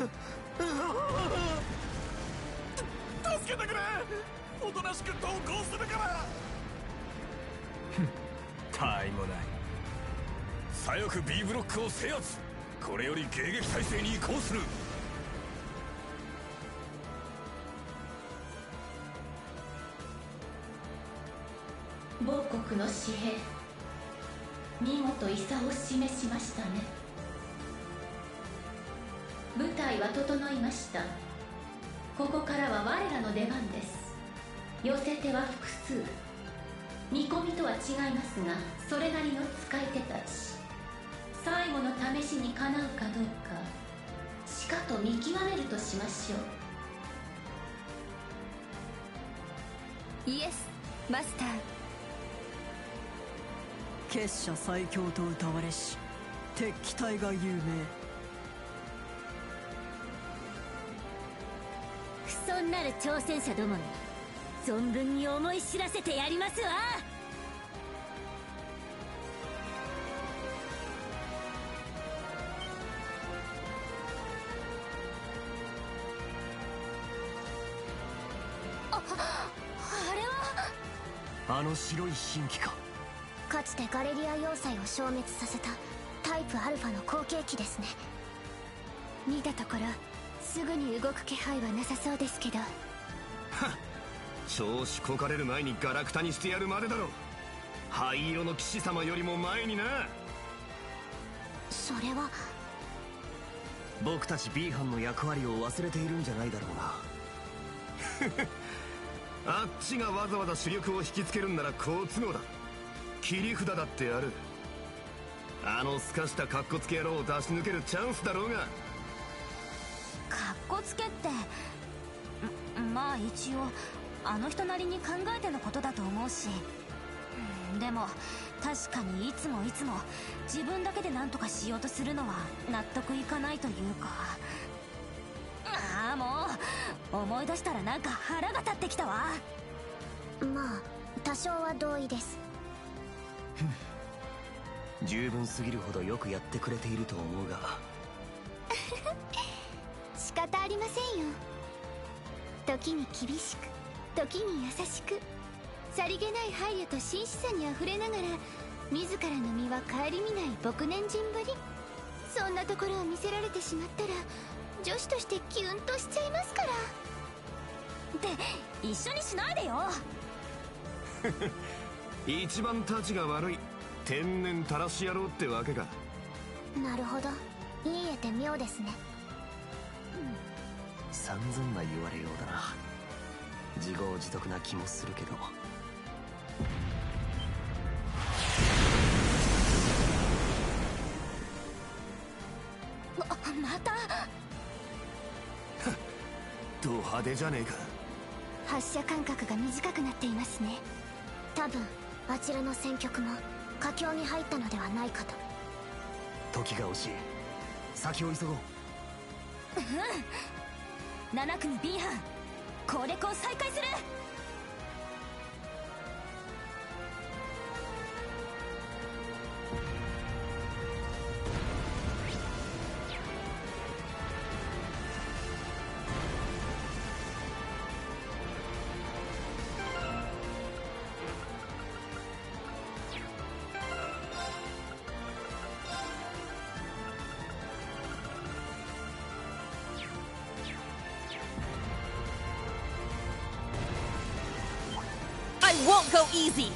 助けてくれ。おとなしく投降するから。他意もない。左翼 B ブロックを制圧。これより迎撃態勢に移行する。某国の紙幣、見事遺差を示しましたね。部隊は整いました。ここからは我らの出番です。寄せ手は複数。見込みとは違いますが、それなりの使い手たち。最後の試しにかなうかどうか、しかと見極めるとしましょう。イエス、マスター。結社最強と謳われし敵機体が有名。不遜なる挑戦者どもに存分に思い知らせてやりますわ。あれはあの白い神器か。かつてガレリア要塞を消滅させたタイプアルファの後継機ですね。見たところすぐに動く気配はなさそうですけど。はっ、調子こかれる前にガラクタにしてやるまでだろう。灰色の騎士様よりも前にな。それは僕たち B 班の役割を忘れているんじゃないだろうな。あっちがわざわざ主力を引きつけるんなら好都合だ。切り札だってある。あのすかしたカッコつけ野郎を出し抜けるチャンスだろうが。かっこつけって、まあ一応あの人なりに考えてのことだと思うし、でも確かにいつも自分だけで何とかしようとするのは納得いかないというか。ああ、もう思い出したらなんか腹が立ってきたわ。まあ多少は同意です。十分すぎるほどよくやってくれていると思うが。仕方ありませんよ。時に厳しく、時に優しく、さりげない配慮と真摯さにあふれながら自らの身は顧みない牧年人ぶり。そんなところを見せられてしまったら女子としてキュンとしちゃいますから。って一緒にしないでよ。一番たちが悪い天然たらし野郎ってわけか。なるほど、言い得て妙ですね。散々な言われようだな。自業自得な気もするけど。またド派手じゃねえか。発射間隔が短くなっていますね。多分あちらの戦局も佳境に入ったのではないかと。時が惜しい。先を急ごう。7組 B 班攻略を再開する。I won't go easy!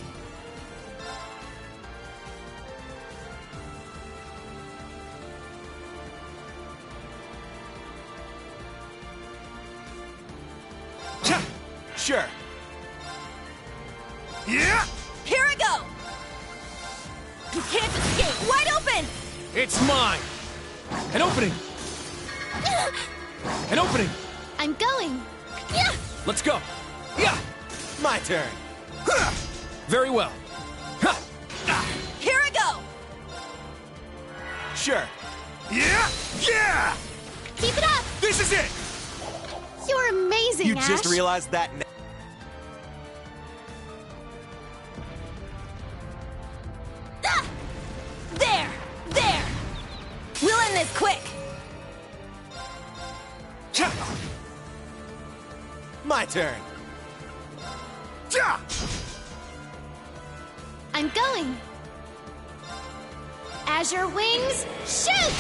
Sure. Yeah! Here I go! You can't escape! Wide open! It's mine! An opening! An opening! I'm going! Yeah! Let's go! Yeah! My turn! Very well. Here I go! Sure. Yeah! Yeah! Keep it up! This is it! You're amazing, You Ash! just realized that now. There! There! We'll end this quick! My turn. Ja! I'm going. Azure wings, shoot!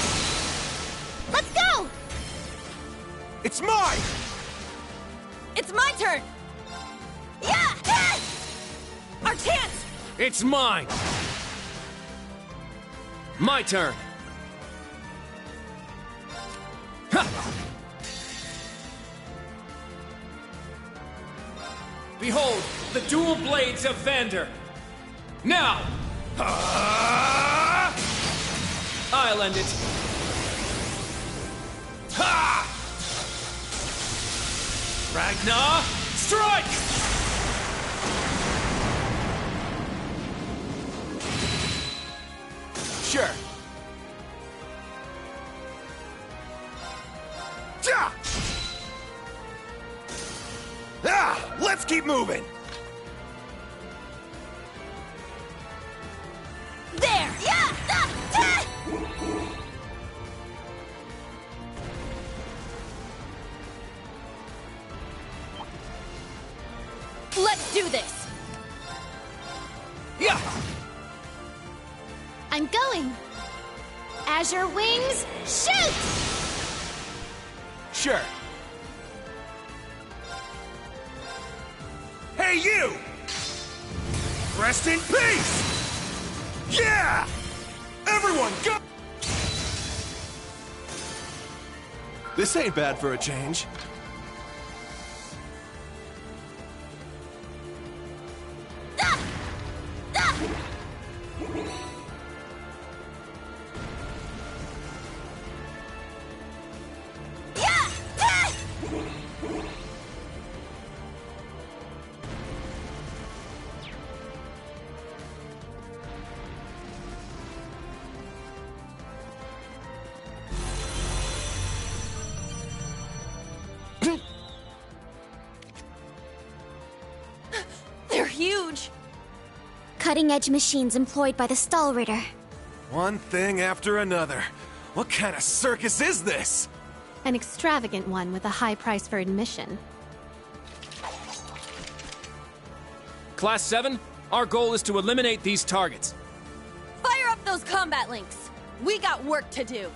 Let's go! It's mine! It's my turn! Yeah! Our chance! It's mine! My turn! Ha! Behold, the dual blades of Vander! Now! I'll end it! Ha! Ragnar, strike! Sure. Ja! Let's keep moving. There! Yeah! Let's do this! Yeah! I'm going. Azure wings, shoot! Sure. Hey, you! Rest in peace! Yeah! Everyone, go! This ain't bad for a change. They're huge! Cutting-edge machines employed by the Stahlritter. One thing after another. What kind of circus is this? An extravagant one with a high price for admission. Class 7, our goal is to eliminate these targets. Fire up those combat links! We got work to do!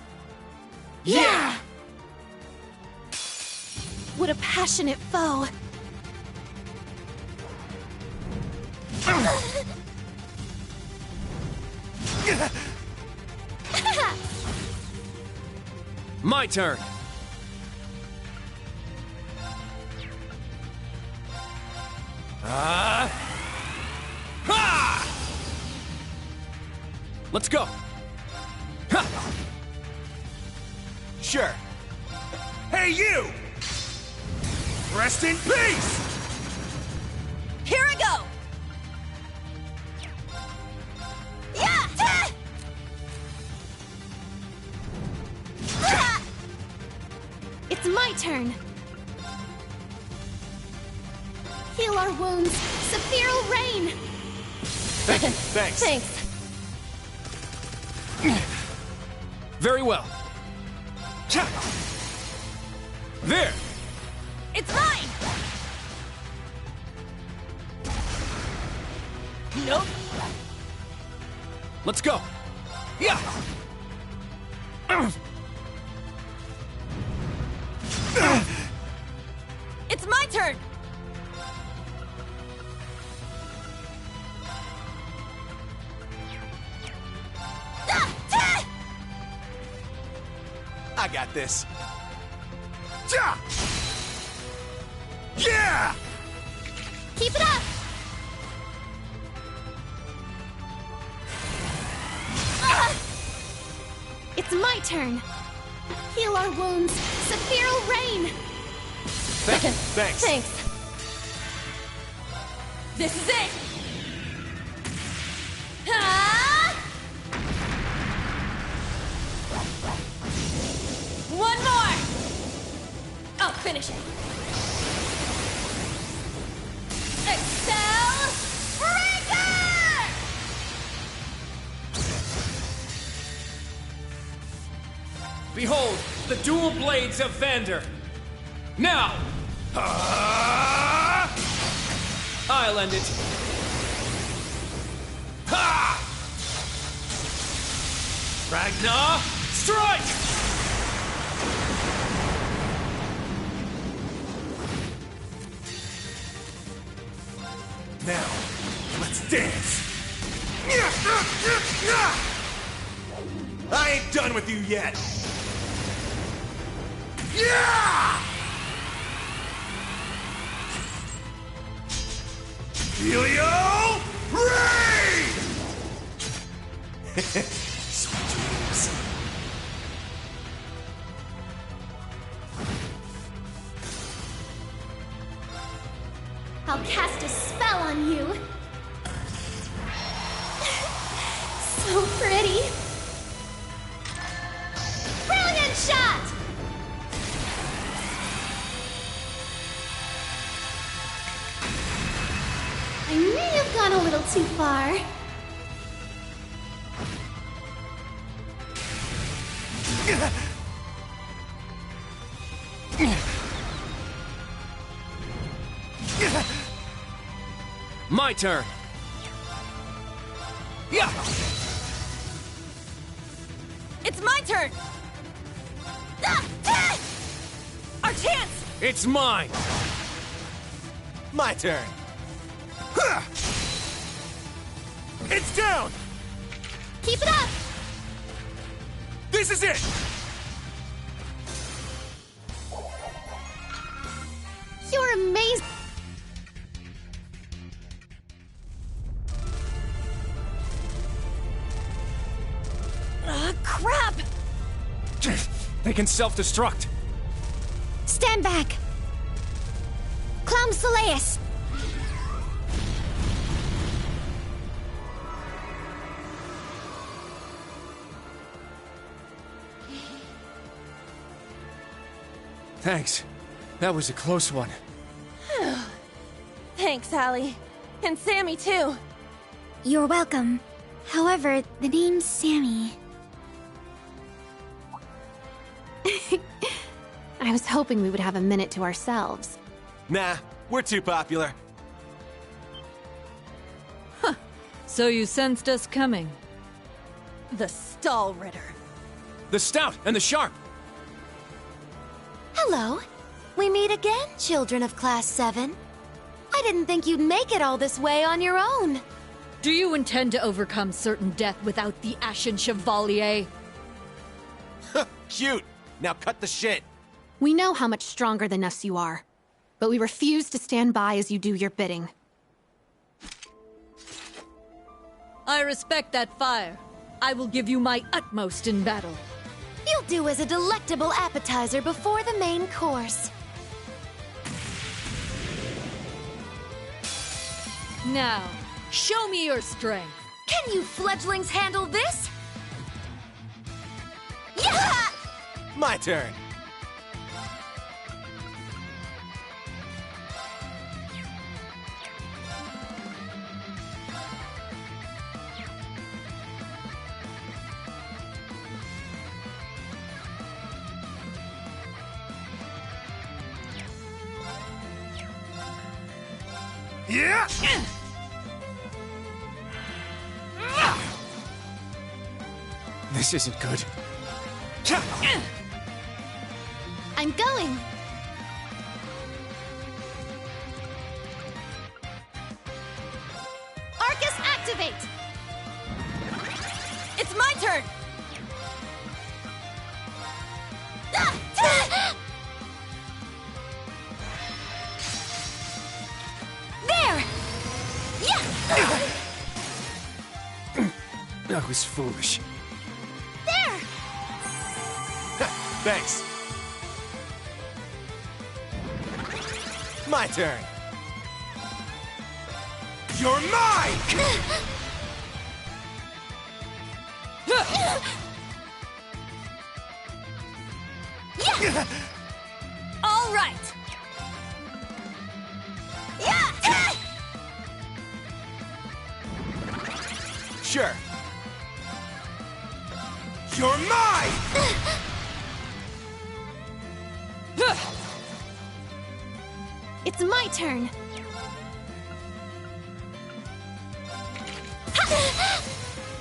Yeah! What a passionate foe! My turn! Ha! Let's go! Ha! Sure. Hey, you! Rest in peace! Here I go! Yeah! It's my turn. Heal our wounds, Sephiral Rain! Thanks. Thanks. Very well. Cha! There! It's mine! Nope. Let's go! Yeah! It's my turn! I got this. Ja! Yeah! Keep it up! It's my turn. Heal our wounds, Sephiral Rain! Thanks. Thanks. This is it! Ah! One more! I'll finish it. Excel Breaker! Behold, the dual blades of Vander! Now! I'll end it. Ha! Ragnar, strike! Now, let's dance! I ain't done with you yet! Yeah! Helio Ray! Sweet dreams. I'll cast a spell on you. So pretty. Brilliant shot! I may have gone a little too far. My turn. Yeah. It's my turn! Our chance! It's mine. My turn. It's down! Keep it up! This is it! You're amazing! Crap! They can self-destruct. Stand back! Clown Soleus! Thanks. That was a close one. Thanks, Allie. And Sammy, too. You're welcome. However, the name's Sammy. I was hoping we would have a minute to ourselves. Nah, we're too popular. So you sensed us coming? The Stall Ritter. The Stout and the Sharp. Hello. We meet again, children of Class 7. I didn't think you'd make it all this way on your own. Do you intend to overcome certain death without the Ashen Chevalier? Cute! Now cut the shit! We know how much stronger than us you are, but we refuse to stand by as you do your bidding. I respect that fire. I will give you my utmost in battle. You'll do as a delectable appetizer before the main course. Now, show me your strength. Can you fledglings handle this? Yeah! My turn! Yeah! This isn't good. I'm going. Arcus, activate! It's my turn! There! Yeah! That was foolish. There! Thanks. My turn. You're mine! Yeah! All right! Yeah! Sure. You're mine! It's my turn.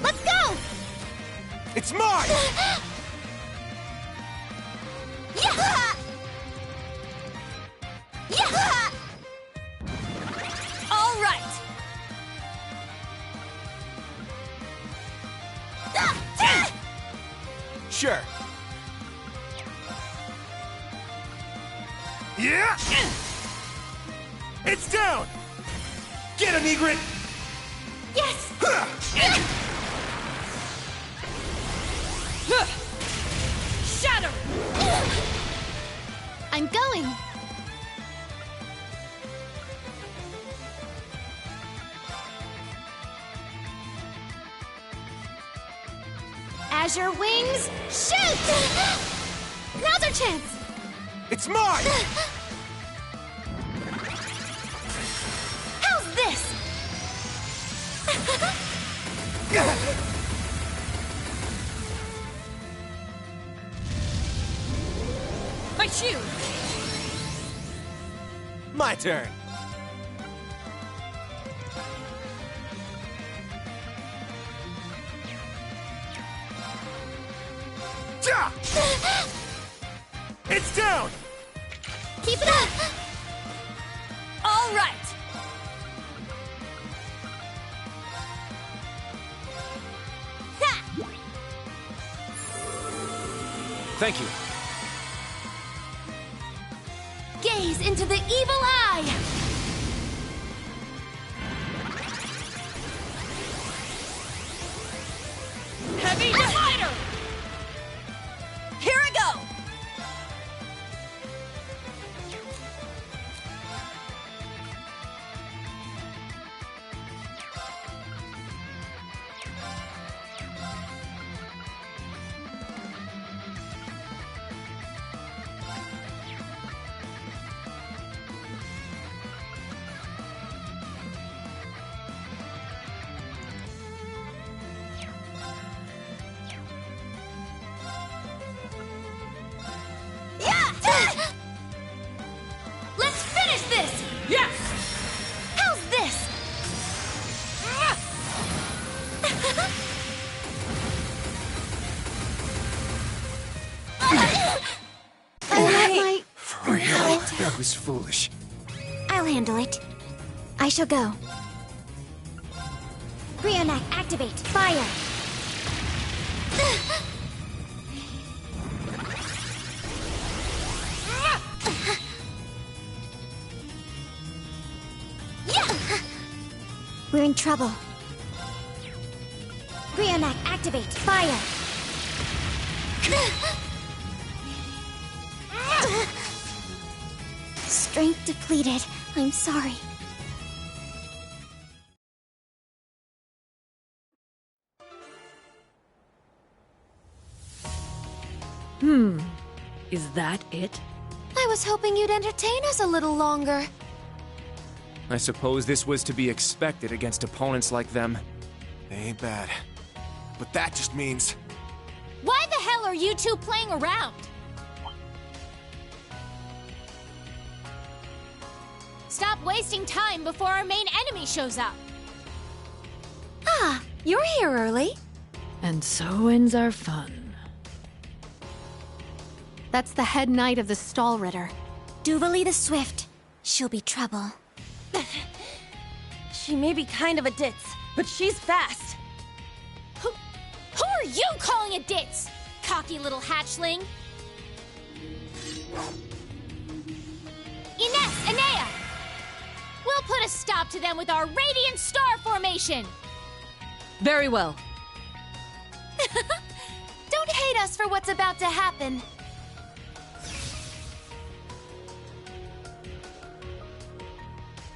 Let's go! It's mine! Yeah! Yeah! All right! Sure. Yeah! It's down! Get him, Egret! Yes! Shatter! I'm going! Azure wings, shoot! Now's our chance! It's mine! How's this? My shield! My turn. Ja! It's down! Keep it up! All right! Thank you. Gaze into the evil eye! Heavy divider! Here I go! Let's finish this! Yes! How's this? For real? That was foolish. I'll handle it. I shall go. Brionac, activate. Fire! We're in trouble. Brionac, activate. Fire! Strength depleted. I'm sorry. Is that it? I was hoping you'd entertain us a little longer. I suppose this was to be expected against opponents like them. They ain't bad. But that just means... Why the hell are you two playing around? Stop wasting time before our main enemy shows up. Ah, you're here early. And so ends our fun. That's the head knight of the Stall Ritter. Duvalie the Swift. She'll be trouble. She may be kind of a ditz, but she's fast. Who are you calling a ditz? Cocky little hatchling. Ines, Anea! We'll put a stop to them with our Radiant Star Formation! Very well. Don't hate us for what's about to happen.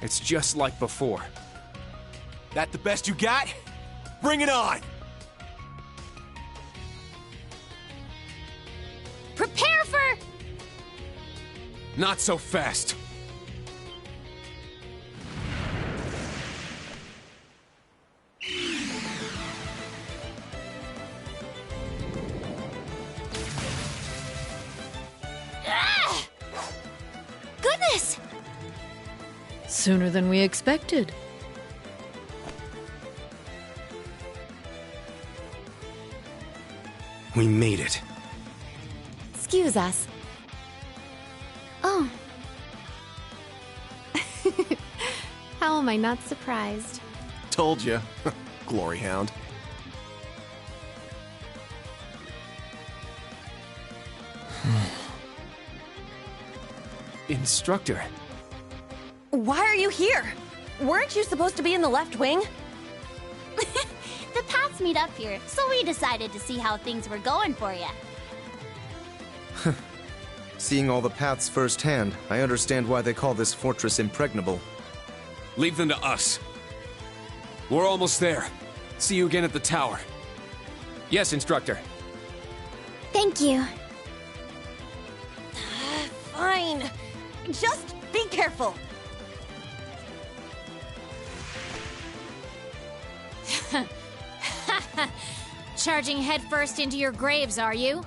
It's just like before. That the best you got? Bring it on! Prepare for... Not so fast. Goodness! Sooner than we expected. We made it. Excuse us. Oh, How am I not surprised? Told you. Glory hound. Instructor. Why are you here? Weren't you supposed to be in the left wing? the paths meet up here, so we decided to see how things were going for you. Seeing all the paths firsthand, I understand why they call this fortress impregnable. Leave them to us. We're almost there. See you again at the tower. Yes, Instructor. Thank you. Fine. Just be careful. Charging headfirst into your graves, are you?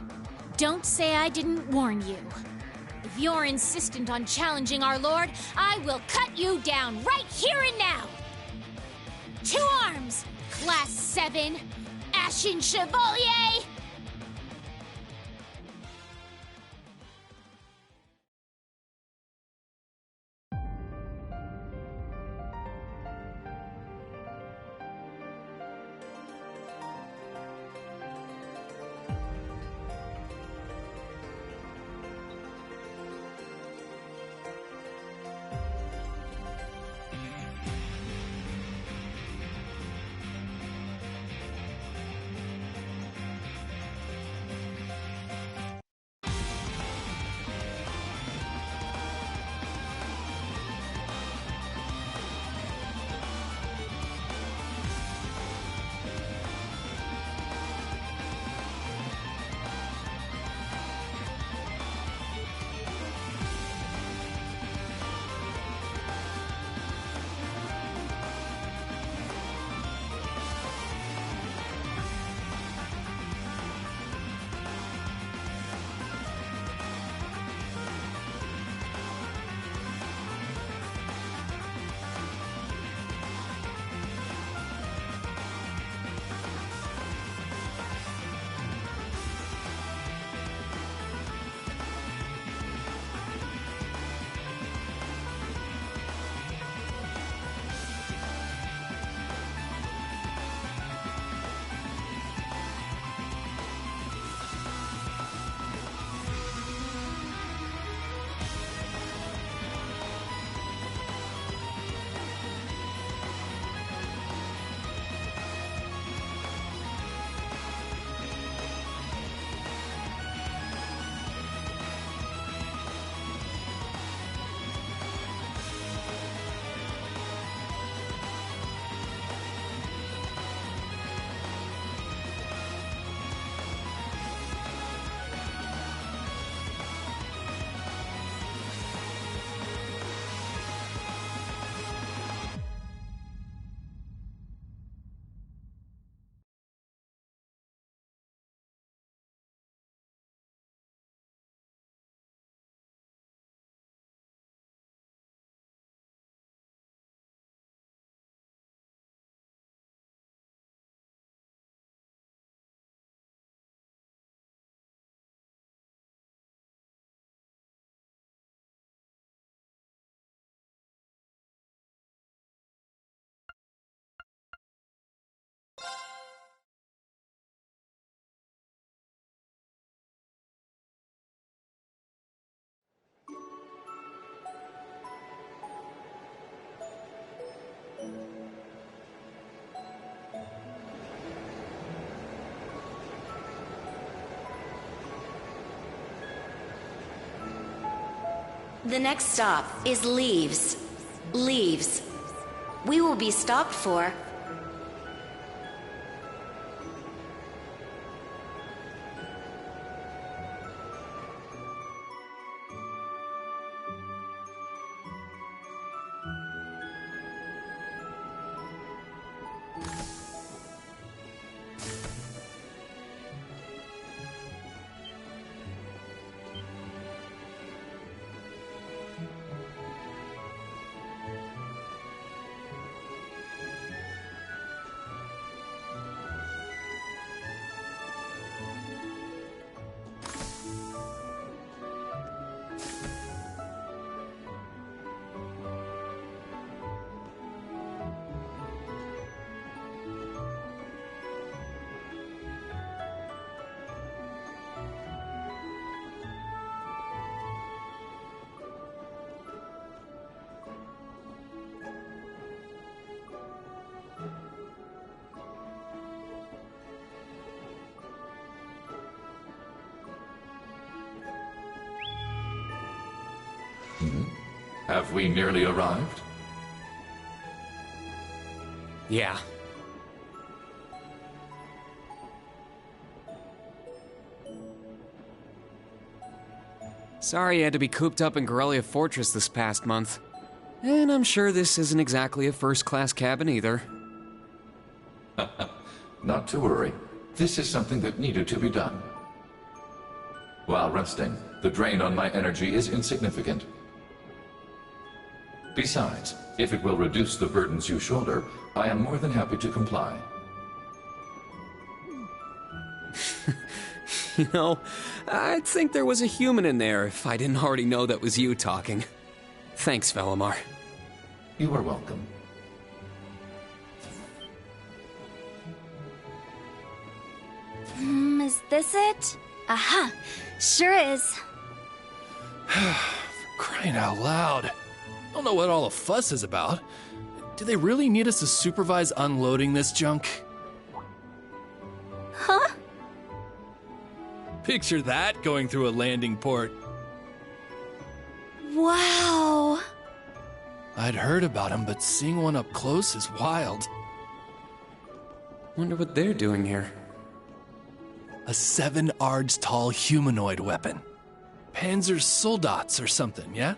Don't say I didn't warn you. If you're insistent on challenging our lord, I will cut you down right here and now! To arms, Class 7, Ashen Chevalier! The next stop is Leaves. Leaves. We will be stopped for... Have we nearly arrived? Yeah. Sorry you had to be cooped up in Corellia Fortress this past month. And I'm sure this isn't exactly a first-class cabin either. Not to worry. This is something that needed to be done. While resting, the drain on my energy is insignificant. Besides, if it will reduce the burdens you shoulder, I am more than happy to comply. You know, I'd think there was a human in there if I didn't already know that was you talking. Thanks, Velimar. You are welcome. Is this it? Aha! Sure is. Crying out loud. Don't know what all the fuss is about. Do they really need us to supervise unloading this junk? Huh? Picture that going through a landing port. Wow! I'd heard about them, but seeing one up close is wild. Wonder what they're doing here. A 7 ards tall humanoid weapon. Panzer Soldats or something, yeah?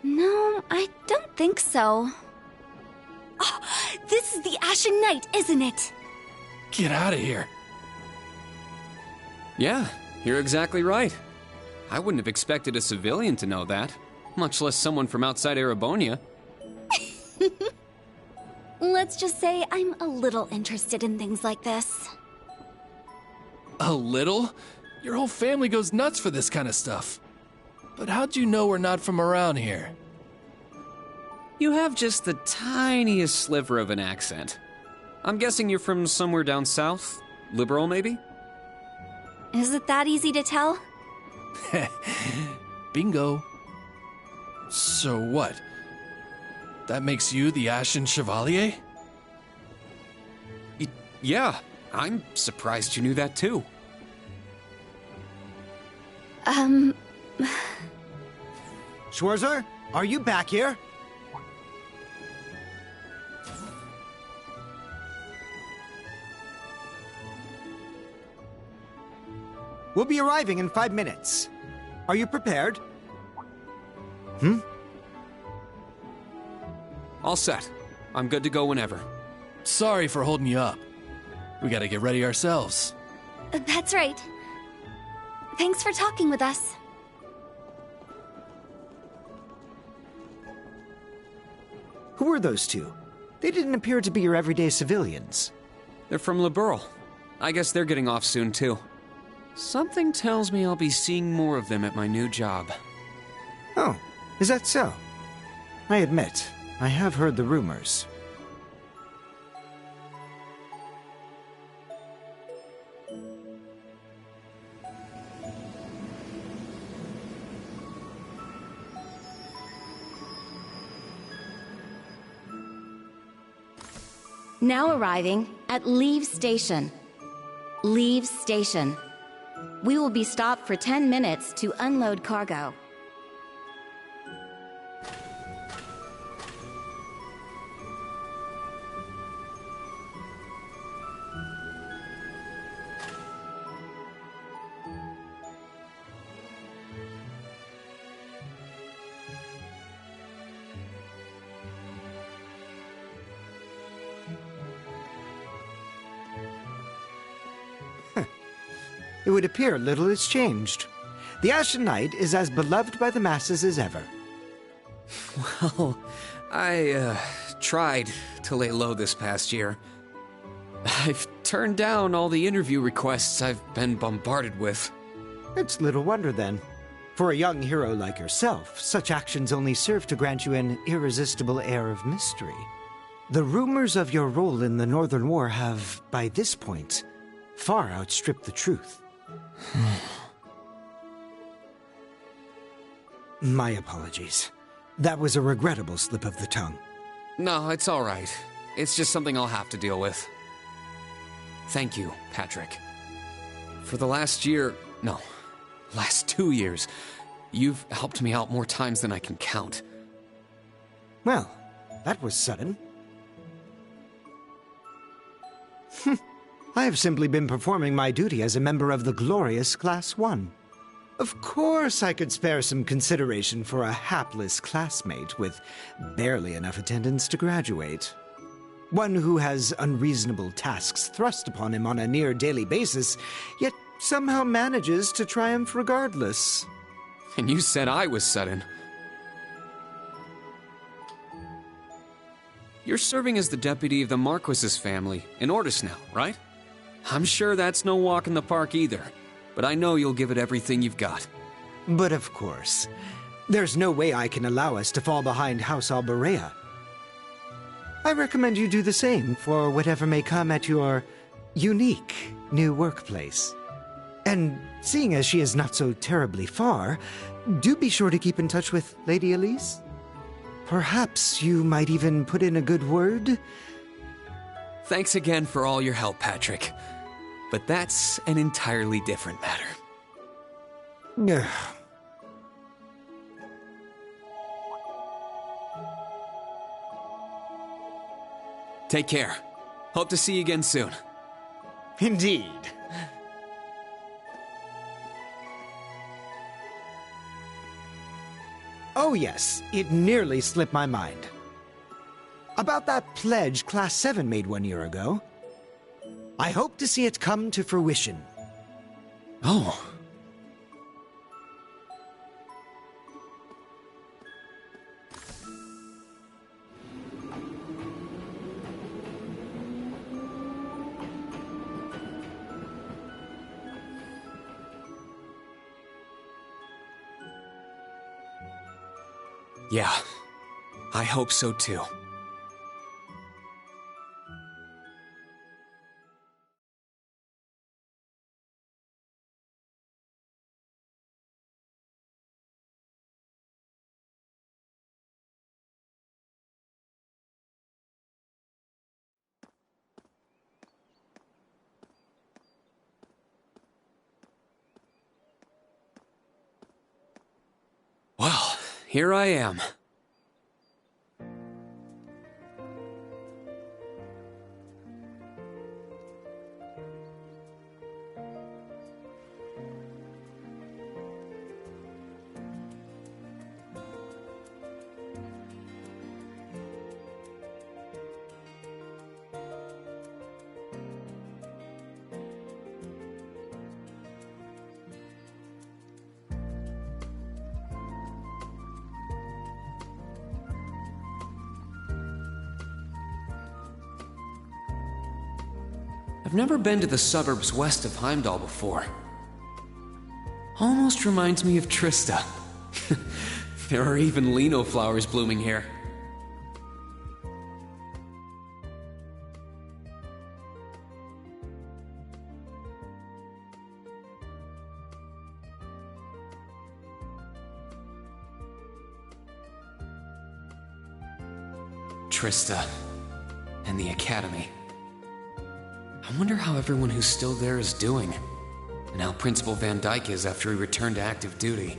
No, I don't think so. Oh, this is the Ashen Knight, isn't it? Get out of here. Yeah, you're exactly right. I wouldn't have expected a civilian to know that, much less someone from outside Erebonia. Let's just say I'm a little interested in things like this. A little? Your whole family goes nuts for this kind of stuff. But how'd you know we're not from around here? You have just the tiniest sliver of an accent. I'm guessing you're from somewhere down south? Liberal, maybe? Is it that easy to tell? Bingo. So what? That makes you the Ashen Chevalier? Yeah, I'm surprised you knew that too. Schwarzer, are you back here? We'll be arriving in 5 minutes. Are you prepared? All set. I'm good to go whenever. Sorry for holding you up. We gotta get ready ourselves. That's right. Thanks for talking with us. Who are those two? They didn't appear to be your everyday civilians. They're from Liberal. I guess they're getting off soon too. Something tells me I'll be seeing more of them at my new job. Oh, is that so? I admit, I have heard the rumors. Now arriving at Leave Station. Leave Station. We will be stopped for 10 minutes to unload cargo. It would appear little has changed. The Ashen Knight is as beloved by the masses as ever. Well, I, tried to lay low this past year. I've turned down all the interview requests I've been bombarded with. It's little wonder then. For a young hero like yourself, such actions only serve to grant you an irresistible air of mystery. The rumors of your role in the Northern War have, by this point, far outstripped the truth. My apologies. That was a regrettable slip of the tongue. No, it's all right. It's just something I'll have to deal with. Thank you, Patrick. For the last 2 years, You've helped me out more times than I can count. Well, that was sudden. I have simply been performing my duty as a member of the glorious Class 1. Of course I could spare some consideration for a hapless classmate with barely enough attendance to graduate. One who has unreasonable tasks thrust upon him on a near-daily basis, yet somehow manages to triumph regardless. And you said I was sudden. You're serving as the deputy of the Marquis's family in Ordis now, right? I'm sure that's no walk in the park either, but I know you'll give it everything you've got. But of course, there's no way I can allow us to fall behind House Alberea. I recommend you do the same for whatever may come at your unique new workplace. And seeing as she is not so terribly far, do be sure to keep in touch with Lady Elise. Perhaps you might even put in a good word? Thanks again for all your help, Patrick. But that's an entirely different matter. Take care. Hope to see you again soon. Indeed. Oh yes, it nearly slipped my mind. About that pledge Class 7 made 1 year ago. I hope to see it come to fruition. Oh. Yeah, I hope so too. Well, here I am. I've never been to the suburbs west of Heimdall before. Almost reminds me of Trista. There are even lino flowers blooming here. Trista and the Academy. I wonder how everyone who's still there is doing, and how Principal Van Dyke is after he returned to active duty.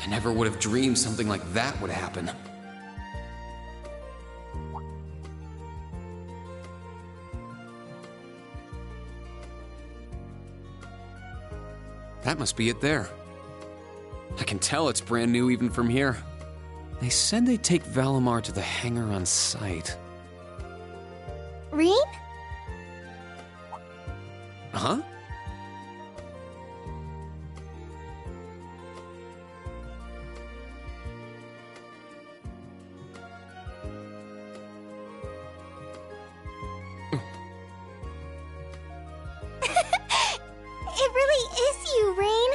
I never would have dreamed something like that would happen. That must be it there. I can tell it's brand new even from here. They said they'd take Valimar to the hangar on site. Rean? Huh? It really is you, Rain.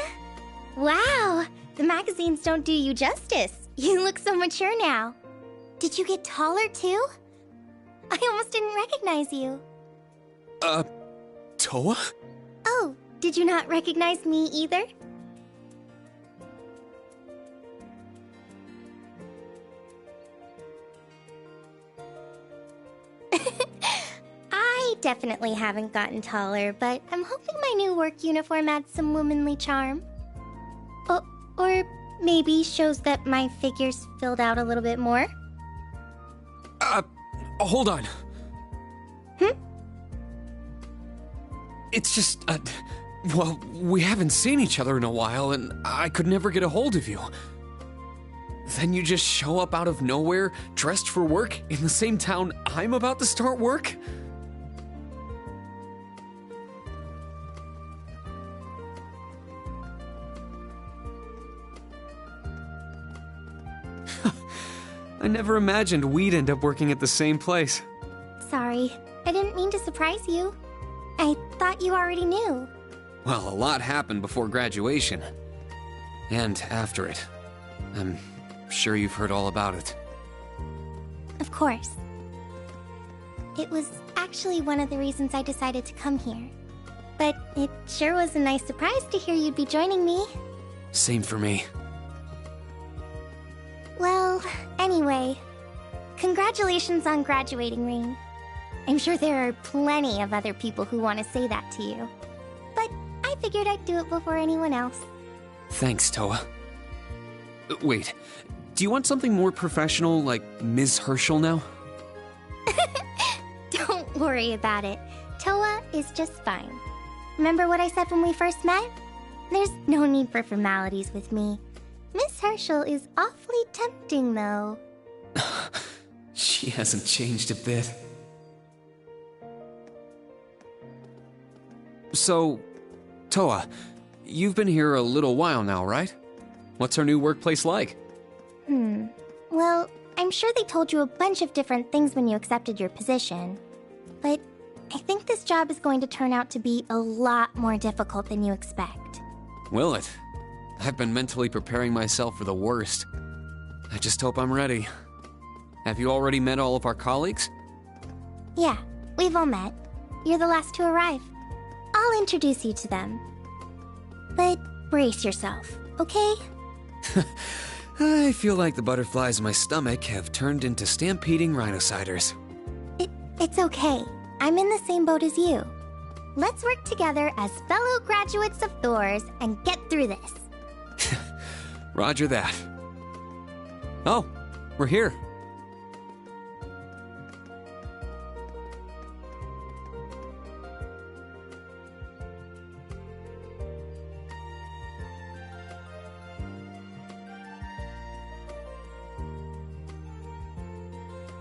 Wow, the magazines don't do you justice. You look so mature now. Did you get taller too? I almost didn't recognize you. Toa? Oh, did you not recognize me either? I definitely haven't gotten taller, but I'm hoping my new work uniform adds some womanly charm. Or maybe shows that my figure's filled out a little bit more. Hold on. It's just, well, we haven't seen each other in a while, and I could never get a hold of you. Then you just show up out of nowhere, dressed for work, in the same town I'm about to start work? I never imagined we'd end up working at the same place. Sorry, I didn't mean to surprise you. I thought you already knew. Well, a lot happened before graduation. And after it. I'm sure you've heard all about it. Of course. It was actually one of the reasons I decided to come here. But it sure was a nice surprise to hear you'd be joining me. Same for me. Well, anyway, congratulations on graduating, Rain. I'm sure there are plenty of other people who want to say that to you. But I figured I'd do it before anyone else. Thanks, Toa. Wait, do you want something more professional, like Ms. Herschel now? Don't worry about it. Toa is just fine. Remember what I said when we first met? There's no need for formalities with me. Miss Herschel is awfully tempting, though. She hasn't changed a bit. So, Toa, you've been here a little while now, right? What's our new workplace like? Well, I'm sure they told you a bunch of different things when you accepted your position. But I think this job is going to turn out to be a lot more difficult than you expect. Will it? I've been mentally preparing myself for the worst. I just hope I'm ready. Have you already met all of our colleagues? Yeah, we've all met. You're the last to arrive. I'll introduce you to them. But brace yourself, okay? I feel like the butterflies in my stomach have turned into stampeding rhinociders. It's okay. I'm in the same boat as you. Let's work together as fellow graduates of Thors and get through this. Roger that. Oh, we're here.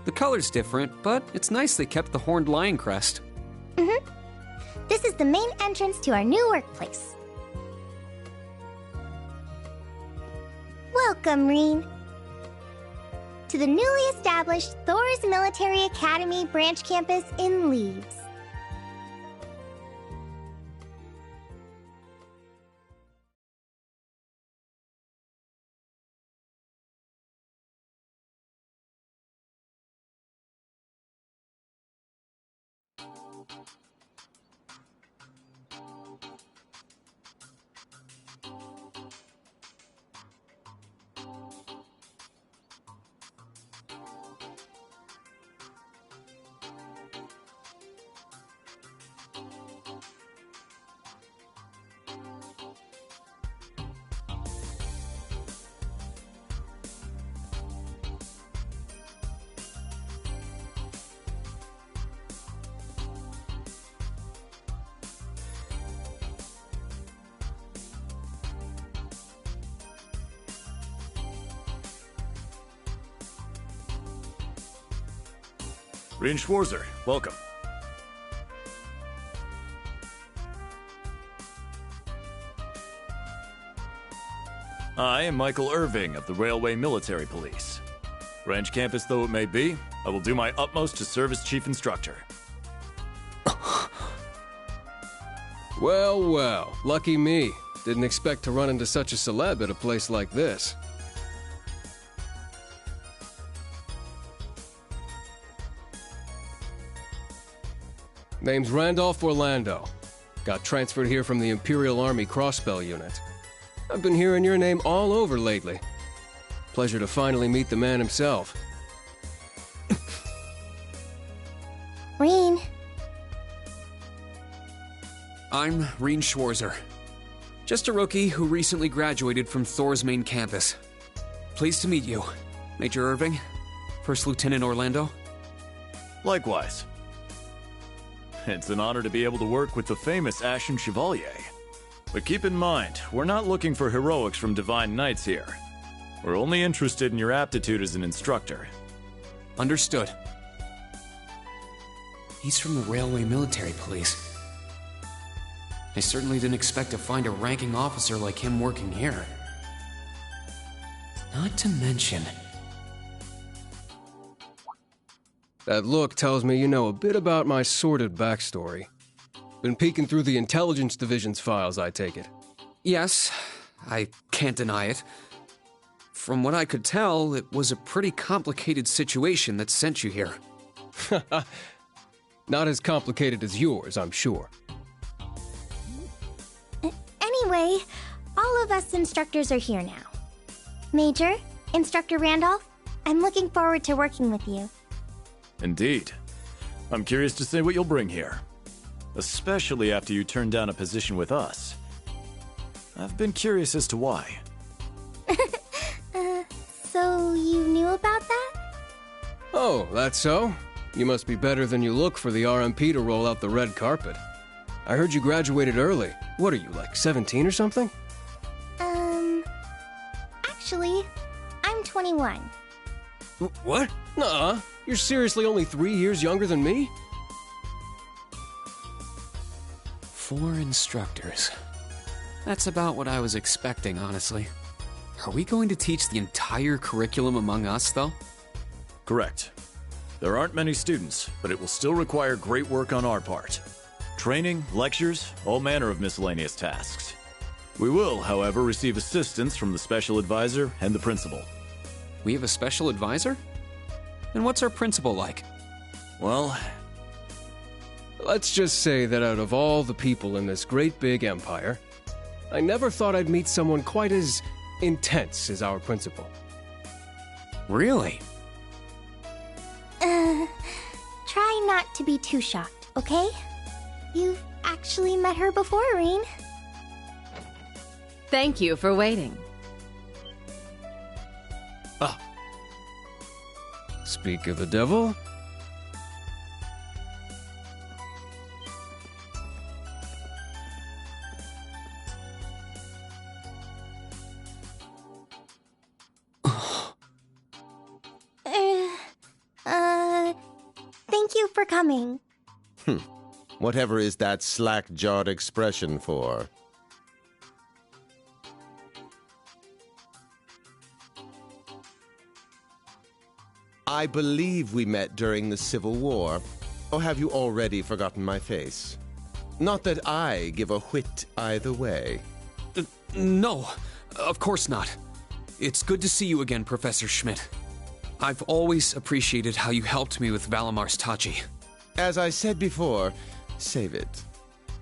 The color's different, but it's nice they kept the horned lion crest. This is the main entrance to our new workplace. Welcome, Reen, to the newly established Thors Military Academy branch campus in Leaves. Rin Schwarzer, welcome. I am Michael Irving of the Railway Military Police. Branch campus though it may be, I will do my utmost to serve as chief instructor. Well, well, lucky me. Didn't expect to run into such a celeb at a place like this. Name's Randolph Orlando. Got transferred here from the Imperial Army Crossbell Unit. I've been hearing your name all over lately. Pleasure to finally meet the man himself. Reen. I'm Rin Schwarzer, Just a rookie who recently graduated from Thor's main campus. Pleased to meet you, Major Irving, First Lieutenant Orlando. Likewise. It's an honor to be able to work with the famous Ashen Chevalier. But keep in mind, we're not looking for heroics from Divine Knights here. We're only interested in your aptitude as an instructor. Understood. He's from the Railway Military Police. I certainly didn't expect to find a ranking officer like him working here. Not to mention... That look tells me you know a bit about my sordid backstory. Been peeking through the Intelligence Division's files, I take it. Yes, I can't deny it. From what I could tell, it was a pretty complicated situation that sent you here. Not as complicated as yours, I'm sure. Anyway, all of us instructors are here now. Major, Instructor Randolph, I'm looking forward to working with you. Indeed. I'm curious to see what you'll bring here. Especially after you turn down a position with us. I've been curious as to why. So you knew about that? Oh, that's so? You must be better than you look for the RMP to roll out the red carpet. I heard you graduated early. What are you, like 17 or something? Actually, I'm 21. What? Nuh-uh. You're seriously only 3 years younger than me? 4 instructors. That's about what I was expecting, honestly. Are we going to teach the entire curriculum among us, though? Correct. There aren't many students, but it will still require great work on our part. Training, lectures, all manner of miscellaneous tasks. We will, however, receive assistance from the special advisor and the principal. We have a special advisor? And what's our principal like? Well... let's just say that out of all the people in this great big empire, I never thought I'd meet someone quite as intense as our principal. Really? Try not to be too shocked, okay? You've actually met her before, Rean. Thank you for waiting. Speak of the devil. Thank you for coming. Whatever is that slack-jawed expression for? I believe we met during the Civil War. Or have you already forgotten my face? Not that I give a whit either way. No, of course not. It's good to see you again, Professor Schmidt. I've always appreciated how you helped me with Valamar's Tachi. As I said before, save it.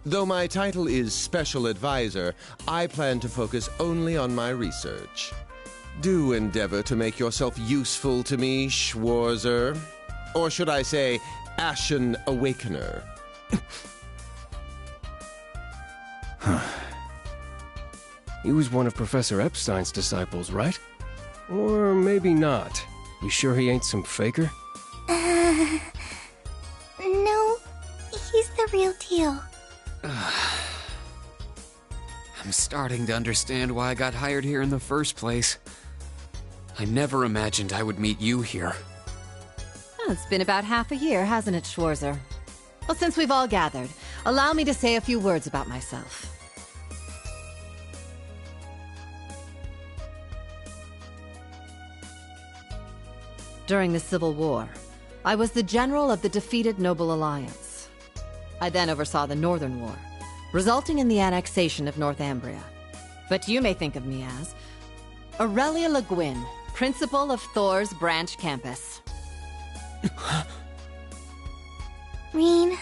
Though my title is Special Advisor, I plan to focus only on my research. Do endeavor to make yourself useful to me, Schwarzer. Or should I say, Ashen Awakener. He was one of Professor Epstein's disciples, right? Or maybe not. You sure he ain't some faker? No, he's the real deal. I'm starting to understand why I got hired here in the first place. I never imagined I would meet you here. Well, it's been about half a year, hasn't it, Schwarzer? Well, since we've all gathered, allow me to say a few words about myself. During the Civil War, I was the general of the defeated Noble Alliance. I then oversaw the Northern War, resulting in the annexation of Northumbria. But you may think of me as Aurelia Le Guin, principal of Thor's branch campus. Rean.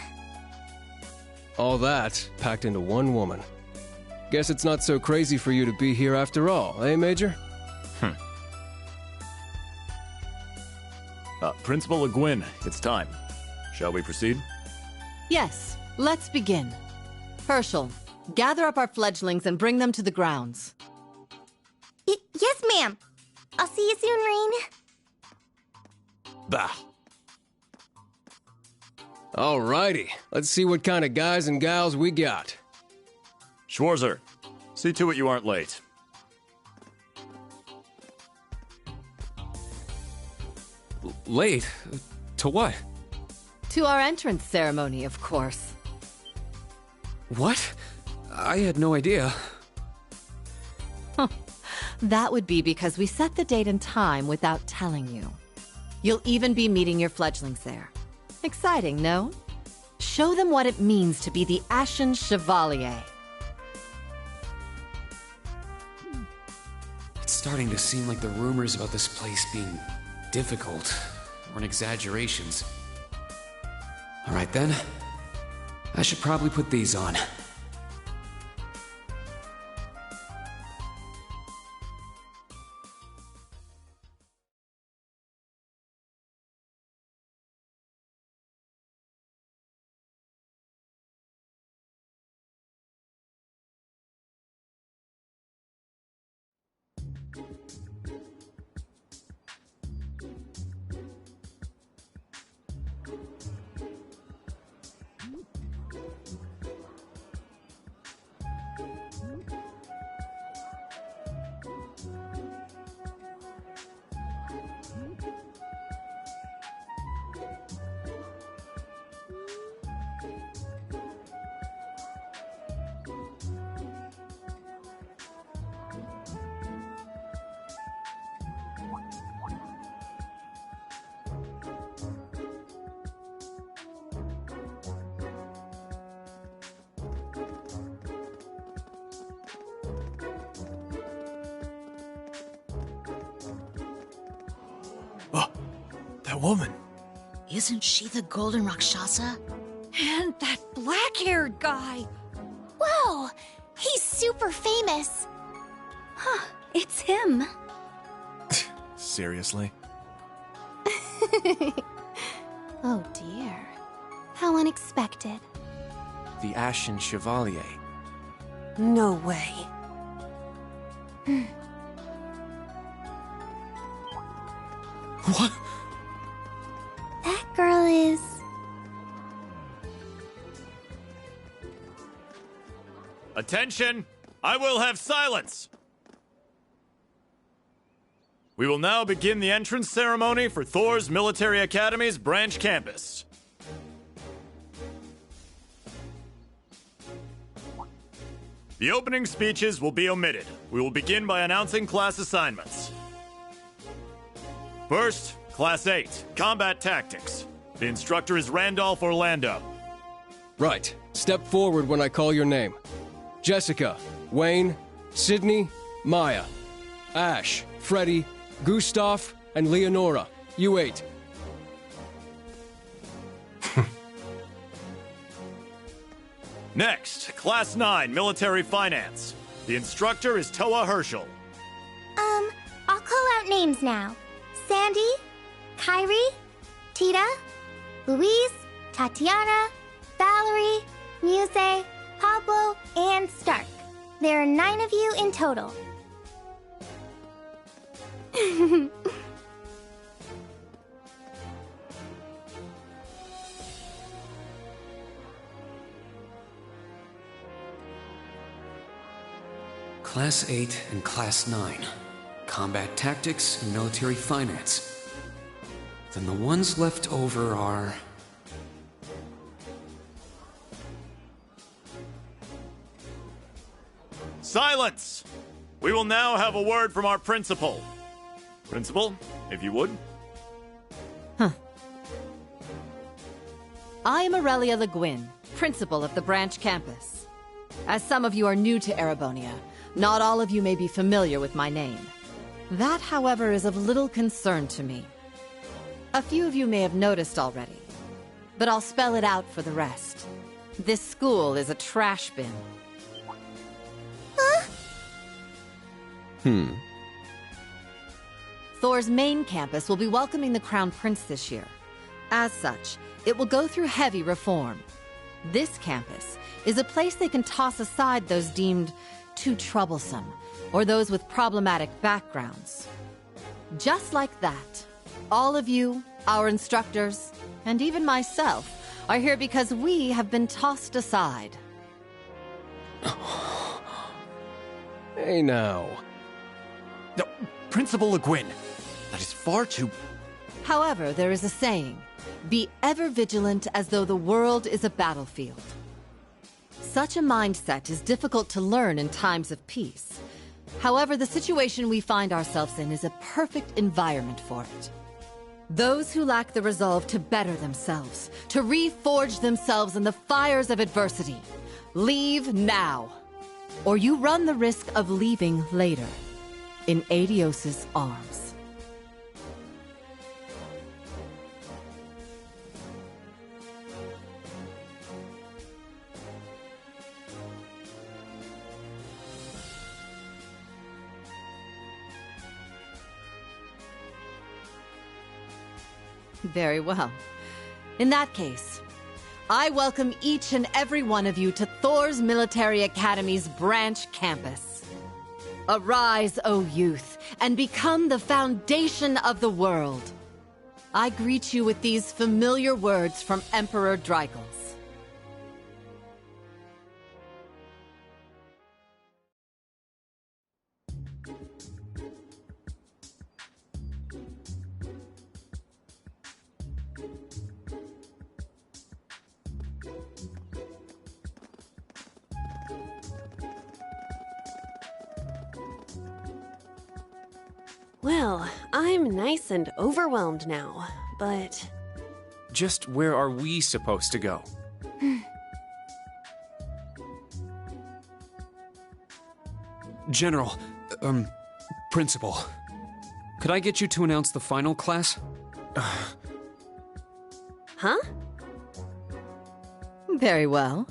All that packed into one woman. Guess it's not so crazy for you to be here after all, eh, Major? Principal Le Guin, it's time. Shall we proceed? Yes, let's begin. Herschel, Gather up our fledglings and bring them to the grounds. Yes, ma'am. I'll see you soon, Rain. Bah. Alrighty, let's see what kind of guys and gals we got. Schwarzer, see to it you aren't late. Late? To what? To our entrance ceremony, of course. What? I had no idea. That would be because we set the date and time without telling you. You'll even be meeting your fledglings there. Exciting, no? Show them what it means to be the Ashen Chevalier. It's starting to seem like the rumors about this place being difficult or an exaggerations. Alright then. I should probably put these on. That woman. Isn't she the Golden Rakshasa? And that black-haired guy! Whoa! He's super famous! Huh, it's him. Seriously? Oh dear. How unexpected. The Ashen Chevalier. No way. What? That girl is... Attention! I will have silence! We will now begin the entrance ceremony for Thor's Military Academy's branch campus. The opening speeches will be omitted. We will begin by announcing class assignments. First, Class 8, Combat Tactics. The instructor is Randolph Orlando. Right. Step forward when I call your name. Jessica, Wayne, Sydney, Maya, Ash, Freddy, Gustav, and Leonora. You 8. Next, Class 9, Military Finance. The instructor is Toa Herschel. I'll call out names now. Sandy, Kyrie, Tita, Louise, Tatiana, Valerie, Muse, Pablo, and Stark. There are 9 of you in total. Class 8 and Class 9. Combat Tactics and Military Finance. Then the ones left over are... Silence! We will now have a word from our principal. Principal, if you would. I am Aurelia Le Guin, principal of the branch campus. As some of you are new to Erebonia, not all of you may be familiar with my name. That, however, is of little concern to me. A few of you may have noticed already, but I'll spell it out for the rest. This school is a trash bin. Thor's main campus will be welcoming the Crown Prince this year. As such, it will go through heavy reform. This campus is a place they can toss aside those deemed too troublesome, or those with problematic backgrounds. Just like that, all of you, our instructors, and even myself, are here because we have been tossed aside. Hey now. No, Principal Le Guin, that is far too... However, there is a saying, be ever vigilant as though the world is a battlefield. Such a mindset is difficult to learn in times of peace. However, the situation we find ourselves in is a perfect environment for it. Those who lack the resolve to better themselves, to reforge themselves in the fires of adversity, leave now. Or you run the risk of leaving later, in Adios's arms. Very well. In that case, I welcome each and every one of you to Thor's Military Academy's branch campus. Arise, O youth, and become the foundation of the world. I greet you with these familiar words from Emperor Dreigels. Well, I'm nice and overwhelmed now, but... Just where are we supposed to go? General, Principal, could I get you to announce the final class? Huh? Very well.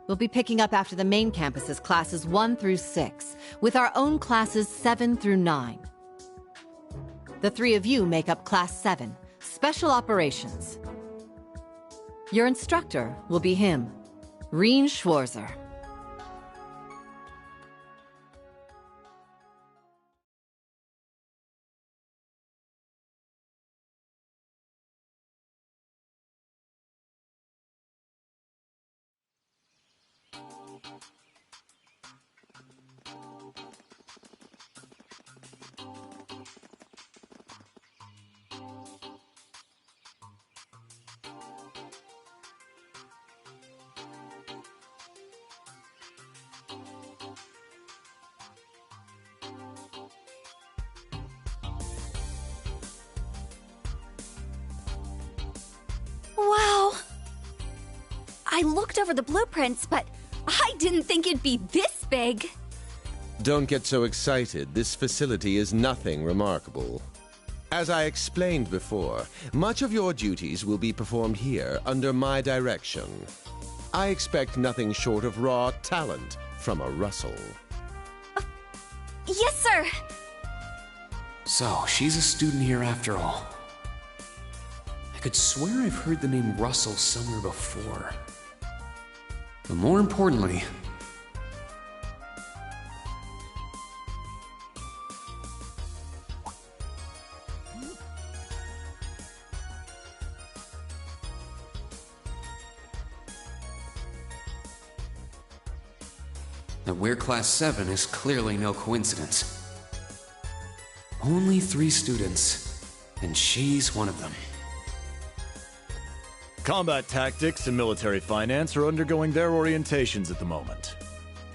We'll be picking up after the main campus's classes 1 through 6, with our own classes 7 through 9. The 3 of you make up Class 7, Special Operations. Your instructor will be him, Rien Schwarzer. Wow! I looked over the blueprints, but I didn't think it'd be this big. Don't get so excited. This facility is nothing remarkable. As I explained before, much of your duties will be performed here under my direction. I expect nothing short of raw talent from a Russell. Yes, sir! So, she's a student here after all. I could swear I've heard the name Russell somewhere before. But more importantly... that we're Class 7 is clearly no coincidence. Only 3 students, and she's one of them. Combat tactics and military finance are undergoing their orientations at the moment.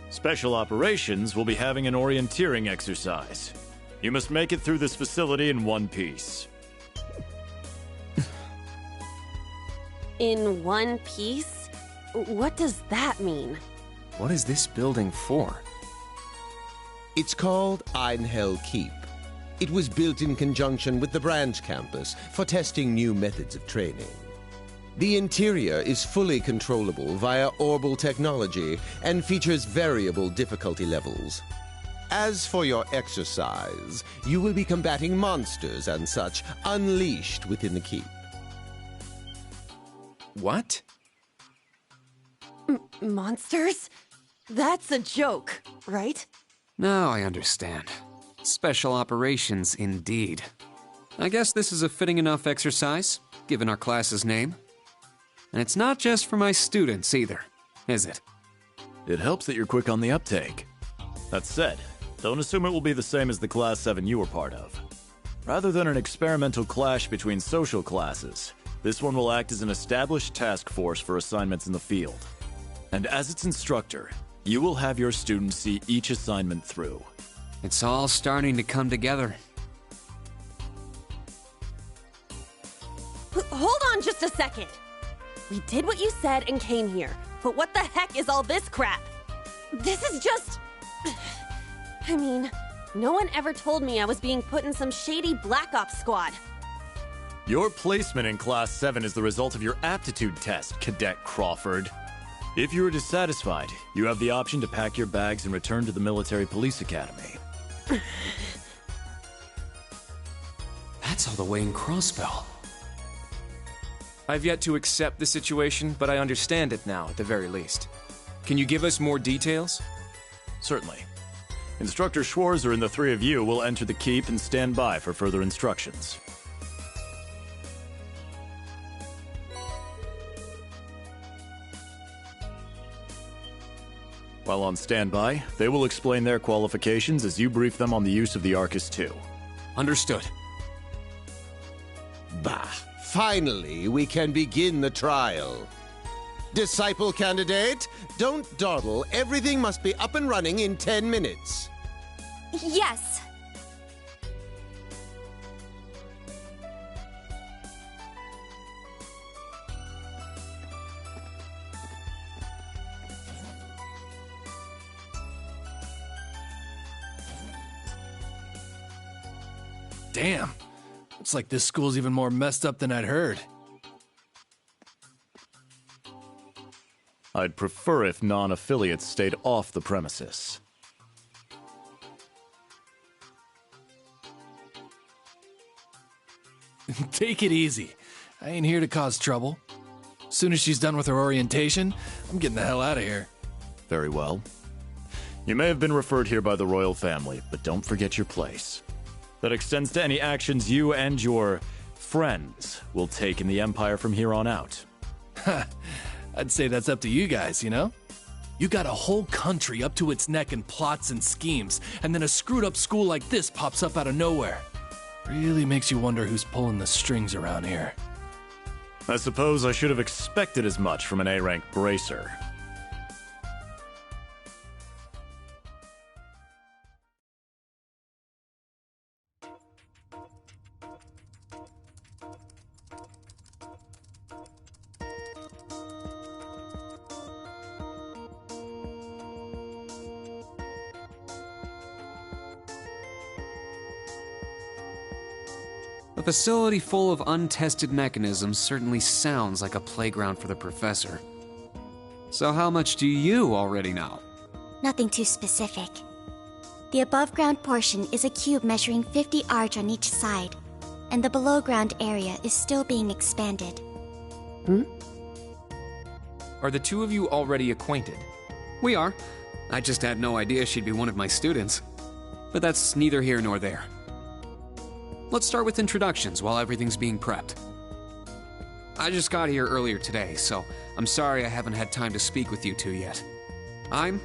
Special operations will be having an orienteering exercise. You must make it through this facility in one piece. In one piece? What does that mean? What is this building for? It's called Einhell Keep. It was built in conjunction with the branch campus for testing new methods of training. The interior is fully controllable via orbal technology and features variable difficulty levels. As for your exercise, you will be combating monsters and such unleashed within the keep. What? Monsters? That's a joke, right? Now I understand. Special operations, indeed. I guess this is a fitting enough exercise, given our class's name. And it's not just for my students either, is it? It helps that you're quick on the uptake. That said, don't assume it will be the same as the Class 7 you were part of. Rather than an experimental clash between social classes, this one will act as an established task force for assignments in the field. And as its instructor, you will have your students see each assignment through. It's all starting to come together. Hold on just a second. We did what you said and came here, but what the heck is all this crap? This is just... I mean, no one ever told me I was being put in some shady Black Ops squad. Your placement in Class 7 is the result of your aptitude test, Cadet Crawford. If you are dissatisfied, you have the option to pack your bags and return to the Military Police Academy. That's all the way in Crossbell. I've yet to accept the situation, but I understand it now, at the very least. Can you give us more details? Certainly. Instructor Schwarzer and the three of you will enter the keep and stand by for further instructions. While on standby, they will explain their qualifications as you brief them on the use of the Arcus II. Understood. Bah, finally we can begin the trial. Disciple candidate, don't dawdle. Everything must be up and running in 10 minutes. Yes. Damn. Looks like this school's even more messed up than I'd heard. I'd prefer if non-affiliates stayed off the premises. Take it easy. I ain't here to cause trouble. As soon as she's done with her orientation, I'm getting the hell out of here. Very well. You may have been referred here by the royal family, but don't forget your place. That extends to any actions you and your friends will take in the Empire from here on out. I'd say that's up to you guys, you know? You got a whole country up to its neck in plots and schemes, and then a screwed up school like this pops up out of nowhere. Really makes you wonder who's pulling the strings around here. I suppose I should have expected as much from an A-rank bracer. A facility full of untested mechanisms certainly sounds like a playground for the professor. So how much do you already know? Nothing too specific. The above-ground portion is a cube measuring 50 arch on each side, and the below-ground area is still being expanded. Are the two of you already acquainted? We are. I just had no idea she'd be one of my students. But that's neither here nor there. Let's start with introductions while everything's being prepped. I just got here earlier today, so I'm sorry I haven't had time to speak with you two yet. I'm...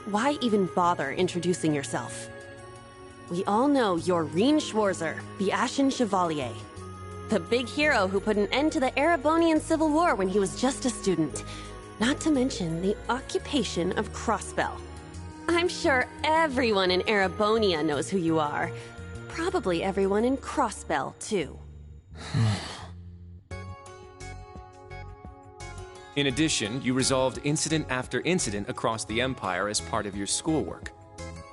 Why even bother introducing yourself? We all know you're Reen Schwarzer, the Ashen Chevalier. The big hero who put an end to the Erebonian Civil War when he was just a student. Not to mention the occupation of Crossbell. I'm sure everyone in Erebonia knows who you are. Probably everyone in Crossbell, too. In addition, you resolved incident after incident across the Empire as part of your schoolwork.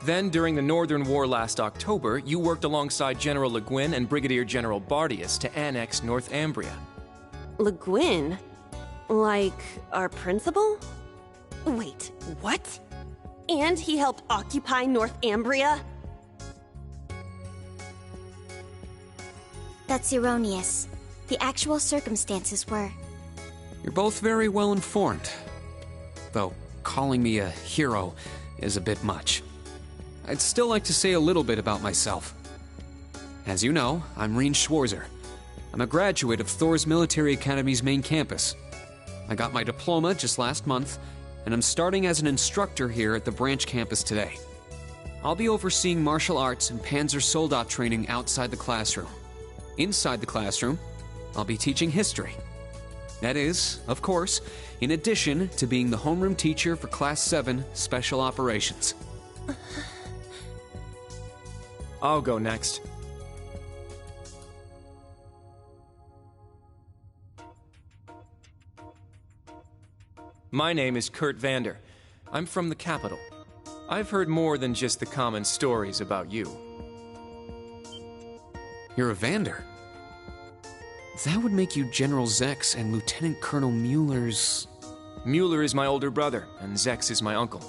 Then, during the Northern War last October, you worked alongside General Le Guin and Brigadier General Bardius to annex Northumbria. Le Guin? Like, our principal? Wait, what? And he helped occupy Northumbria? That's erroneous. The actual circumstances were... You're both very well informed. Though, calling me a hero is a bit much. I'd still like to say a little bit about myself. As you know, I'm Reen Schwarzer. I'm a graduate of Thor's Military Academy's main campus. I got my diploma just last month, and I'm starting as an instructor here at the branch campus today. I'll be overseeing martial arts and Panzer Soldat training outside the classroom. Inside the classroom, I'll be teaching history. That is, of course, in addition to being the homeroom teacher for Class 7 Special Operations. I'll go next. My name is Kurt Vander. I'm from the capital. I've heard more than just the common stories about you. You're a Vander? That would make you General Zex and Lieutenant Colonel Mueller's... Mueller is my older brother, and Zex is my uncle.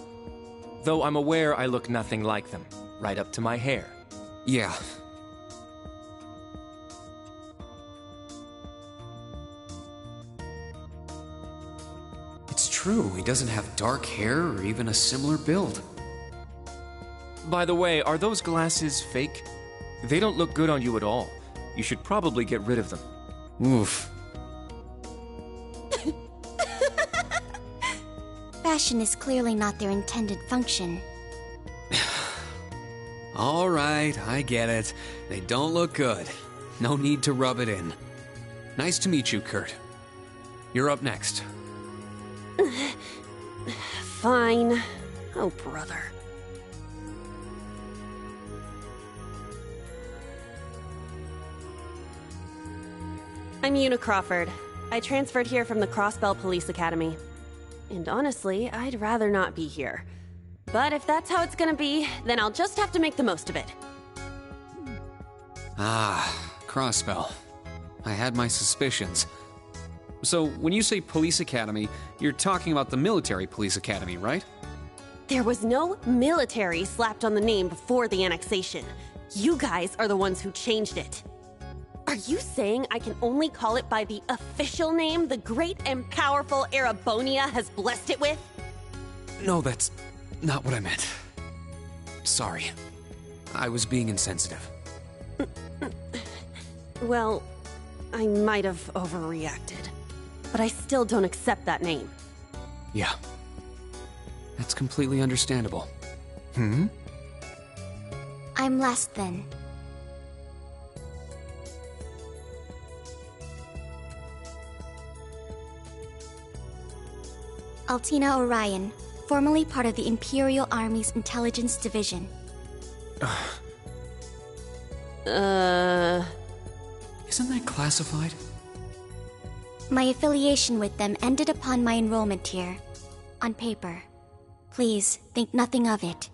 Though I'm aware I look nothing like them, right up to my hair. Yeah. It's true, he doesn't have dark hair or even a similar build. By the way, are those glasses fake? They don't look good on you at all. You should probably get rid of them. Oof. Fashion is clearly not their intended function. All right, I get it. They don't look good. No need to rub it in. Nice to meet you, Kurt. You're up next. Fine. Oh, brother. I'm Una Crawford. I transferred here from the Crossbell Police Academy. And honestly, I'd rather not be here. But if that's how it's gonna be, then I'll just have to make the most of it. Ah, Crossbell. I had my suspicions. So, when you say Police Academy, you're talking about the Military Police Academy, right? There was no military slapped on the name before the annexation. You guys are the ones who changed it. Are you saying I can only call it by the official name the great and powerful Erebonia has blessed it with? No, that's not what I meant. Sorry. I was being insensitive. Well, I might have overreacted. But I still don't accept that name. Yeah. That's completely understandable. Hmm? I'm last then. Altina Orion, formerly part of the Imperial Army's Intelligence Division. Isn't that classified? My affiliation with them ended upon my enrollment here. On paper. Please, think nothing of it.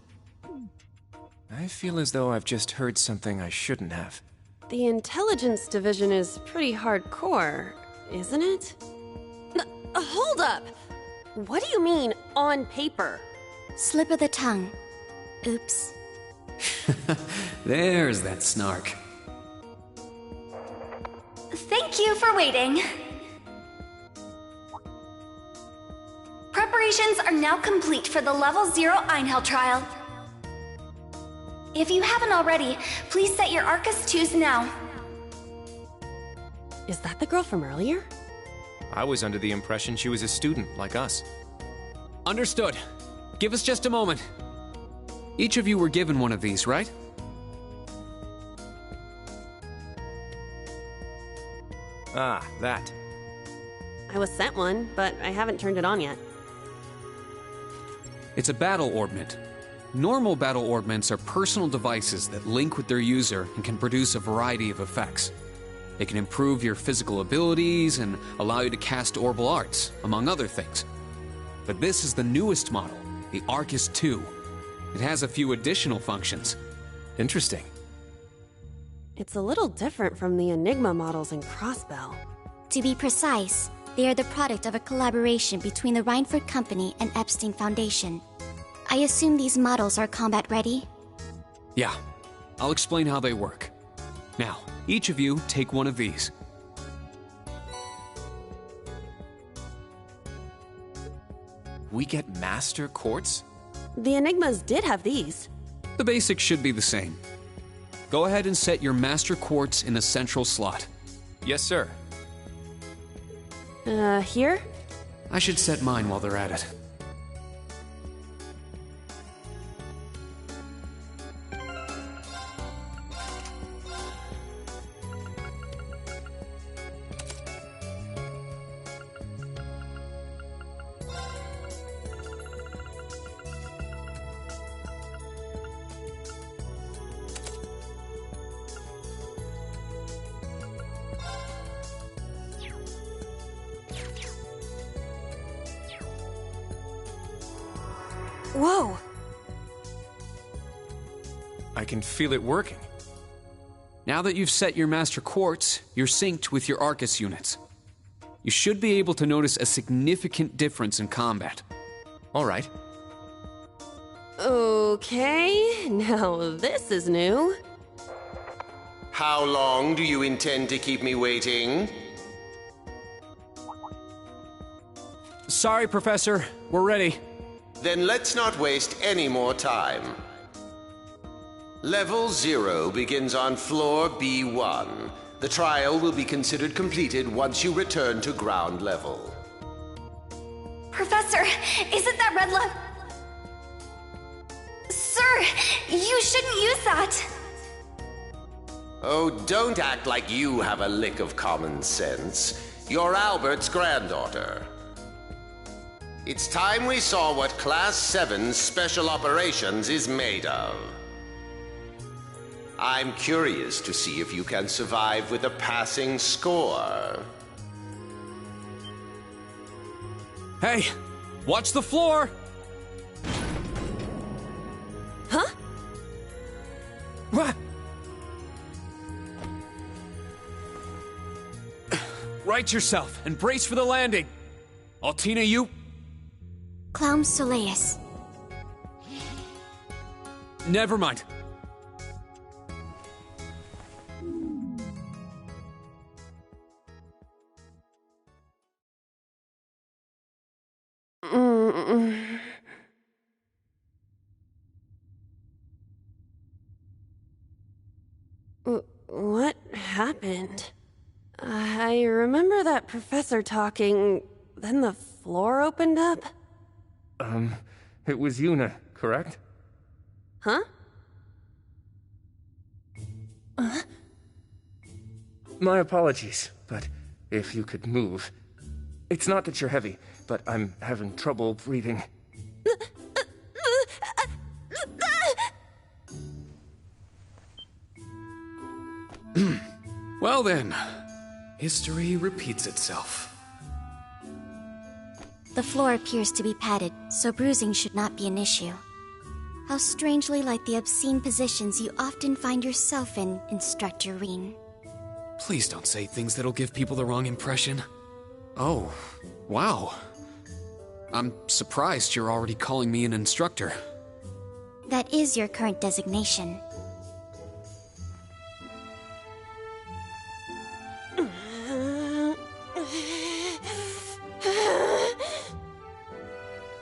I feel as though I've just heard something I shouldn't have. The Intelligence Division is pretty hardcore, isn't it? Hold up! What do you mean, on paper? Slip of the tongue. Oops. There's that snark. Thank you for waiting. Preparations are now complete for the Level 0 Einhell trial. If you haven't already, please set your Arcus 2s now. Is that the girl from earlier? I was under the impression she was a student, like us. Understood. Give us just a moment. Each of you were given one of these, right? Ah, that. I was sent one, but I haven't turned it on yet. It's a battle orbment. Normal battle orbments are personal devices that link with their user and can produce a variety of effects. They can improve your physical abilities and allow you to cast orbital arts, among other things. But this is the newest model, the Arcus 2. It has a few additional functions. Interesting. It's a little different from the Enigma models in Crossbell. To be precise, they are the product of a collaboration between the Reinford Company and Epstein Foundation. I assume these models are combat ready? Yeah. I'll explain how they work. Now, each of you take one of these. We get Master Quartz? The Enigmas did have these. The basics should be the same. Go ahead and set your Master Quartz in a central slot. Yes, sir. Here? I should set mine while they're at it. Whoa! I can feel it working. Now that you've set your Master Quartz, you're synced with your Arcus units. You should be able to notice a significant difference in combat. All right. Okay, now this is new. How long do you intend to keep me waiting? Sorry, Professor. We're ready. Then let's not waste any more time. Level 0 begins on floor B1. The trial will be considered completed once you return to ground level. Professor, isn't that red love? Sir, you shouldn't use that. Oh, don't act like you have a lick of common sense. You're Albert's granddaughter. It's time we saw what Class 7 Special Operations is made of. I'm curious to see if you can survive with a passing score. Hey, watch the floor! Huh? What? Right yourself and brace for the landing. Altina, you... Clown Soleus. Never mind. What happened? I remember that professor talking, then the floor opened up. It was Yuna, correct? Huh? My apologies, but if you could move. It's not that you're heavy, but I'm having trouble breathing. Well then, history repeats itself. The floor appears to be padded, so bruising should not be an issue. How strangely like the obscene positions you often find yourself in, Instructor Reen. Please don't say things that'll give people the wrong impression. Oh, wow. I'm surprised you're already calling me an instructor. That is your current designation.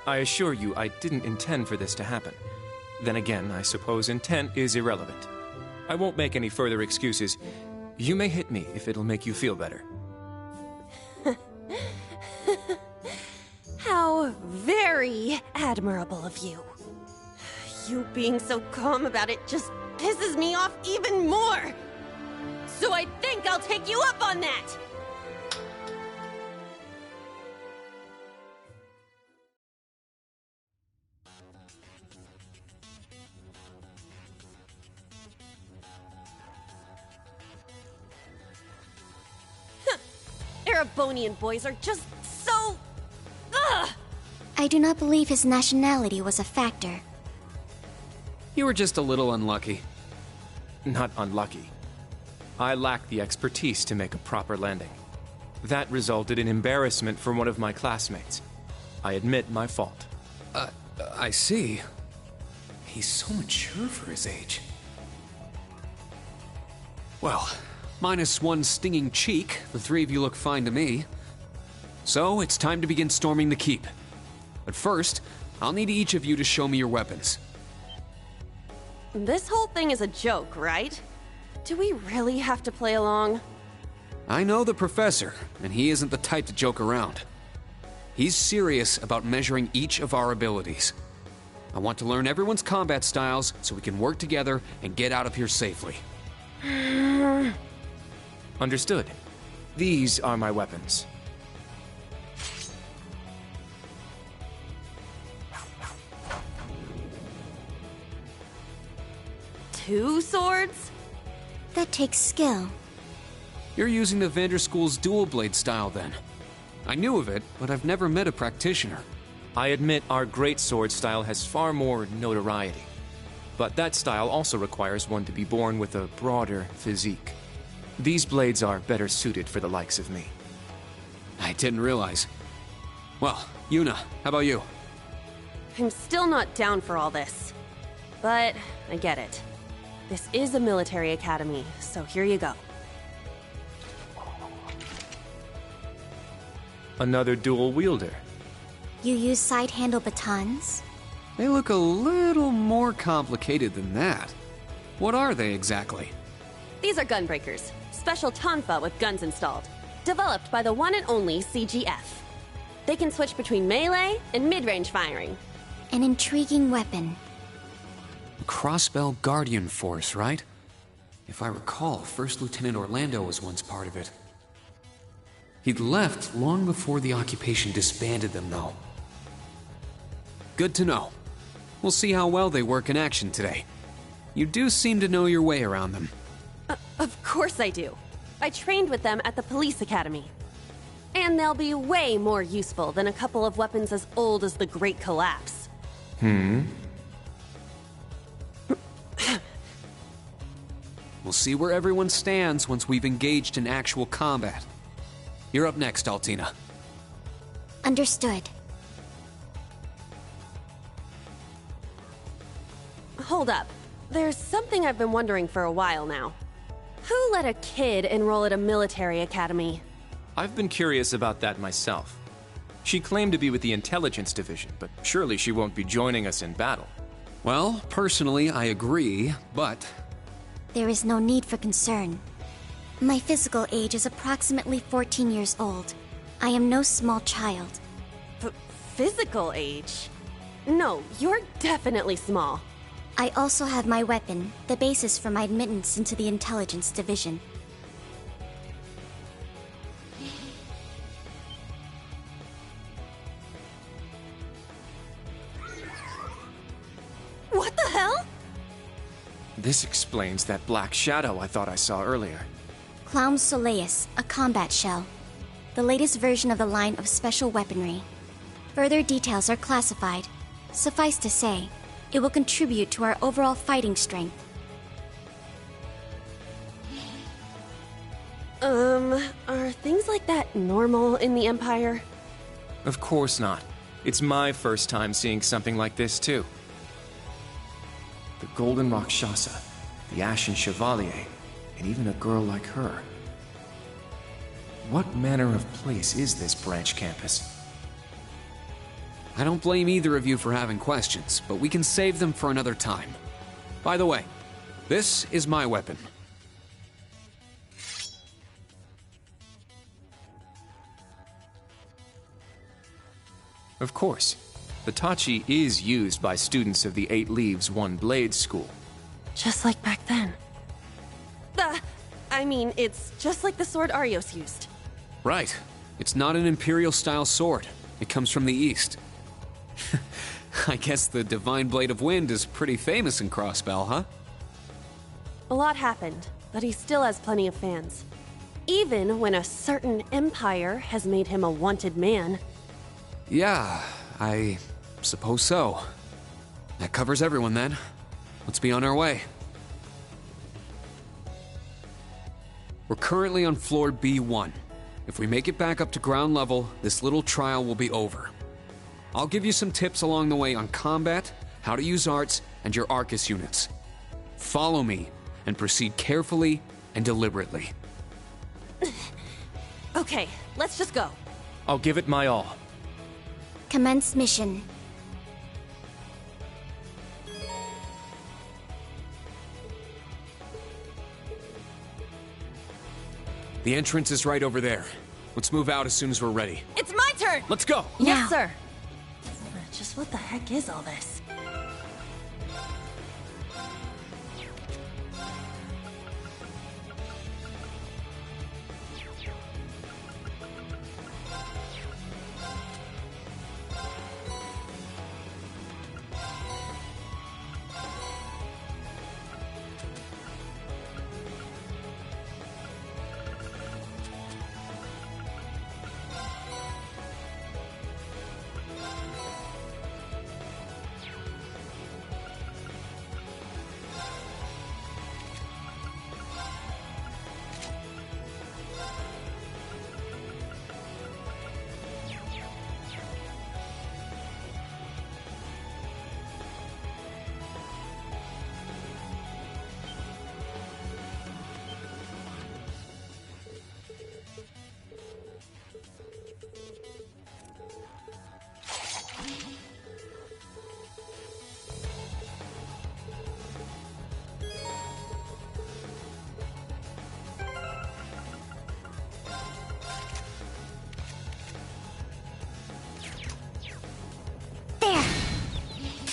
I assure you, I didn't intend for this to happen. Then again, I suppose intent is irrelevant. I won't make any further excuses. You may hit me if it'll make you feel better. How very admirable of you. You being so calm about it just pisses me off even more. So I think I'll take you up on that. Erebonian boys are just so... Ugh! I do not believe his nationality was a factor. You were just a little unlucky. Not unlucky. I lacked the expertise to make a proper landing. That resulted in embarrassment for one of my classmates. I admit my fault. I see. He's so mature for his age. Well, minus one stinging cheek, the three of you look fine to me. So, it's time to begin storming the keep. But first, I'll need each of you to show me your weapons. This whole thing is a joke, right? Do we really have to play along? I know the professor, and he isn't the type to joke around. He's serious about measuring each of our abilities. I want to learn everyone's combat styles so we can work together and get out of here safely. Understood. These are my weapons. Two swords? That takes skill. You're using the Vanderschool's dual blade style then. I knew of it, but I've never met a practitioner. I admit our great sword style has far more notoriety. But that style also requires one to be born with a broader physique. These blades are better suited for the likes of me. I didn't realize. Well, Yuna, how about you? I'm still not down for all this. But I get it. This is a military academy, so here you go. Another dual wielder. You use side-handle batons? They look a little more complicated than that. What are they exactly? These are gunbreakers. Special tonfa with guns installed. Developed by the one and only CGF. They can switch between melee and mid-range firing. An intriguing weapon. A Crossbell Guardian Force, right? If I recall, First Lieutenant Orlando was once part of it. He'd left long before the occupation disbanded them, though. Good to know. We'll see how well they work in action today. You do seem to know your way around them. Of course I do. I trained with them at the police academy. And they'll be way more useful than a couple of weapons as old as the Great Collapse. We'll see where everyone stands once we've engaged in actual combat. You're up next, Altina. Understood. Hold up. There's something I've been wondering for a while now. Who let a kid enroll at a military academy? I've been curious about that myself. She claimed to be with the intelligence division, but surely she won't be joining us in battle. Well, personally, I agree, but... There is no need for concern. My physical age is approximately 14 years old. I am no small child. Physical age? No, you're definitely small. I also have my weapon, the basis for my admittance into the intelligence division. What the hell? This explains that black shadow I thought I saw earlier. Clown Soleus, a combat shell. The latest version of the line of special weaponry. Further details are classified. Suffice to say, it will contribute to our overall fighting strength. Are things like that normal in the Empire? Of course not. It's my first time seeing something like this, too. The Golden Rakshasa, the Ashen Chevalier, and even a girl like her. What manner of place is this branch campus? I don't blame either of you for having questions, but we can save them for another time. By the way, this is my weapon. Of course. The Tachi is used by students of the Eight Leaves One Blade School. Just like back then. I mean, it's just like the sword Arios used. Right. It's not an Imperial-style sword. It comes from the East. I guess the Divine Blade of Wind is pretty famous in Crossbell, huh? A lot happened, but he still has plenty of fans. Even when a certain empire has made him a wanted man. Yeah, I suppose so. That covers everyone then. Let's be on our way. We're currently on floor B1. If we make it back up to ground level, this little trial will be over. I'll give you some tips along the way on combat, how to use arts, and your Arcus units. Follow me, and proceed carefully and deliberately. Okay, let's just go. I'll give it my all. Commence mission. The entrance is right over there. Let's move out as soon as we're ready. It's my turn! Let's go! Yes, sir. Just what the heck is all this?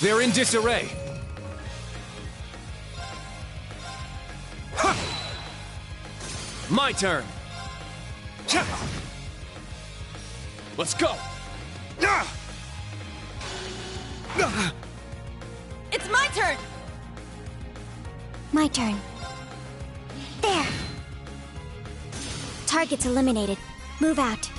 They're in disarray. Ha! My turn. Let's go. It's my turn! My turn. There! Target's eliminated. Move out.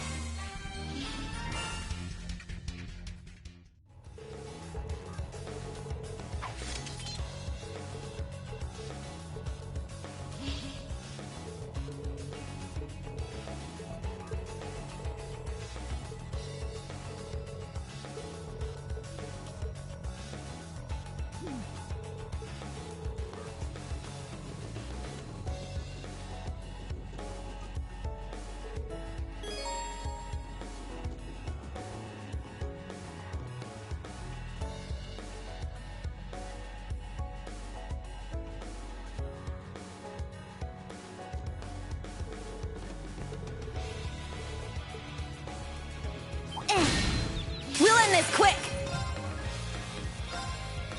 We'll end this quick!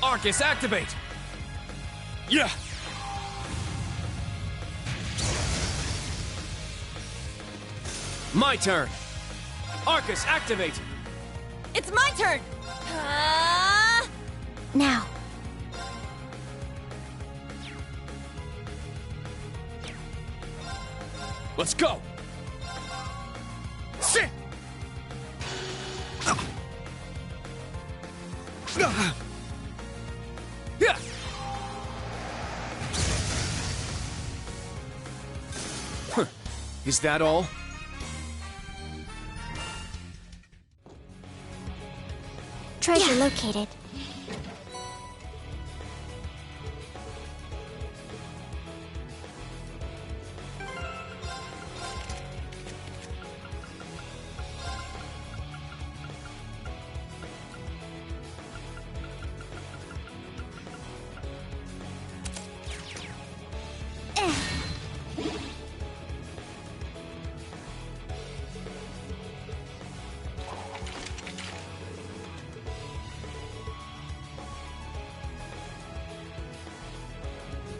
Arcus, activate! Yeah! My turn! Arcus, activate! It's my turn! Now. Let's go! Sit! Yeah! Is that all? Treasure located.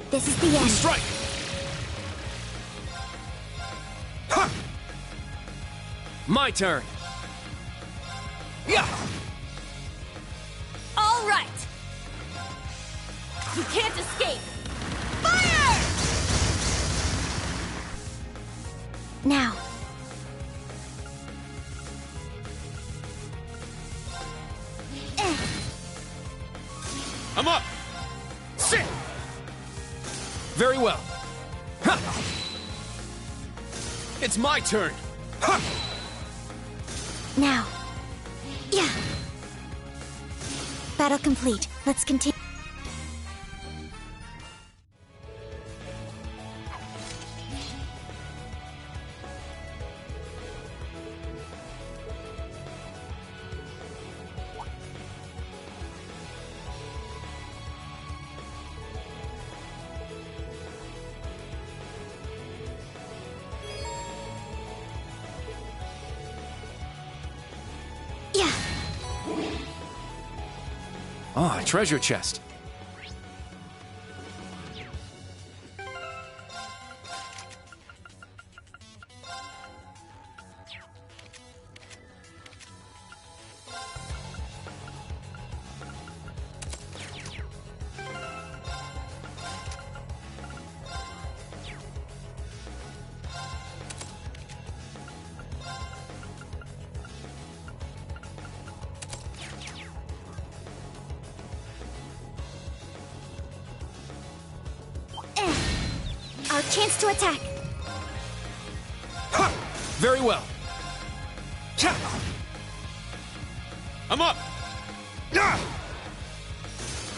This is the end. Strike! Ha! My turn! Yeah! All right! You can't escape! Fire! Now. I'm up! Sit! Very well. Ha! It's my turn. Ha! Now. Yeah. Battle complete. Let's continue. Ah, treasure chest. Our chance to attack. Ha! Very well. Cha! I'm up! Ah!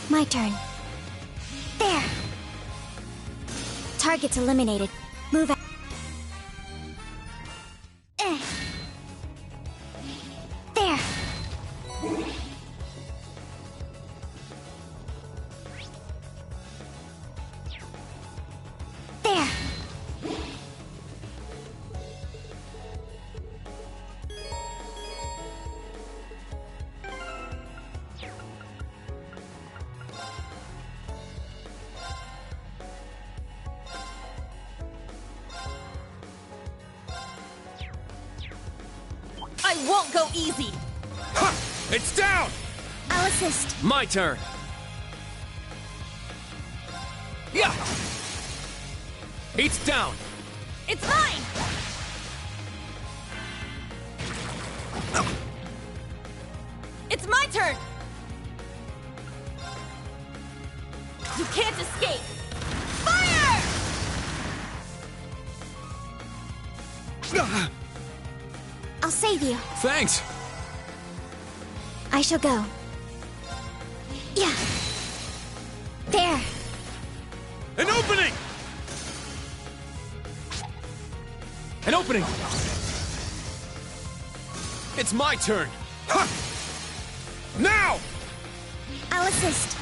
My turn. There. Target's eliminated. Move out. There. There. I won't go easy! Ha! It's down! I'll assist. My turn. Yeah! It's down! It's mine! It's my turn! You can't escape! Fire! I'll save you. Thanks! I shall go. Yeah. There. An opening! An opening! It's my turn! Ha! Now! I'll assist.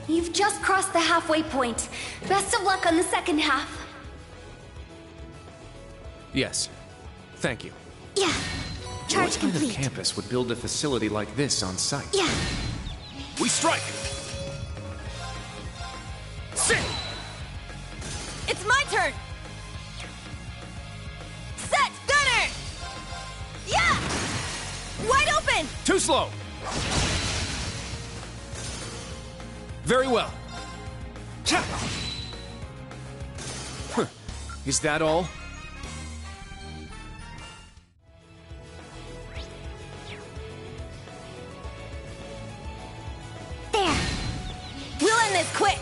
You've just crossed the halfway point. Best of luck on the second half. Yes. Thank you. Yeah. Charge What kind of complete. campus would build a facility like this on site? Yeah. We strike! Sit! It's my turn! Set! Gunner! Yeah! Wide open! Too slow! Very well. Cha! Huh. Is that all? There. We'll end this quick!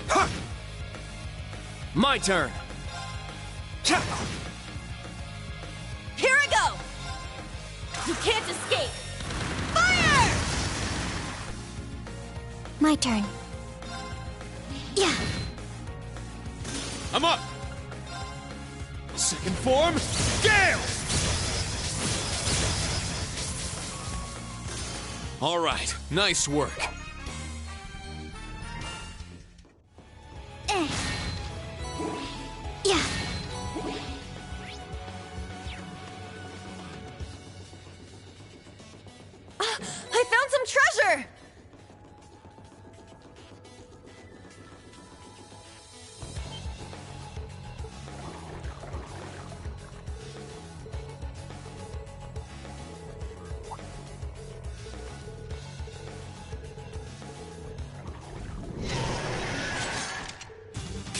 Ha! My turn. Cha! Here I go! You can't escape! Fire! My turn. Yeah. I'm up! Second form, Gale! All right, nice work. Yeah. I found some treasure!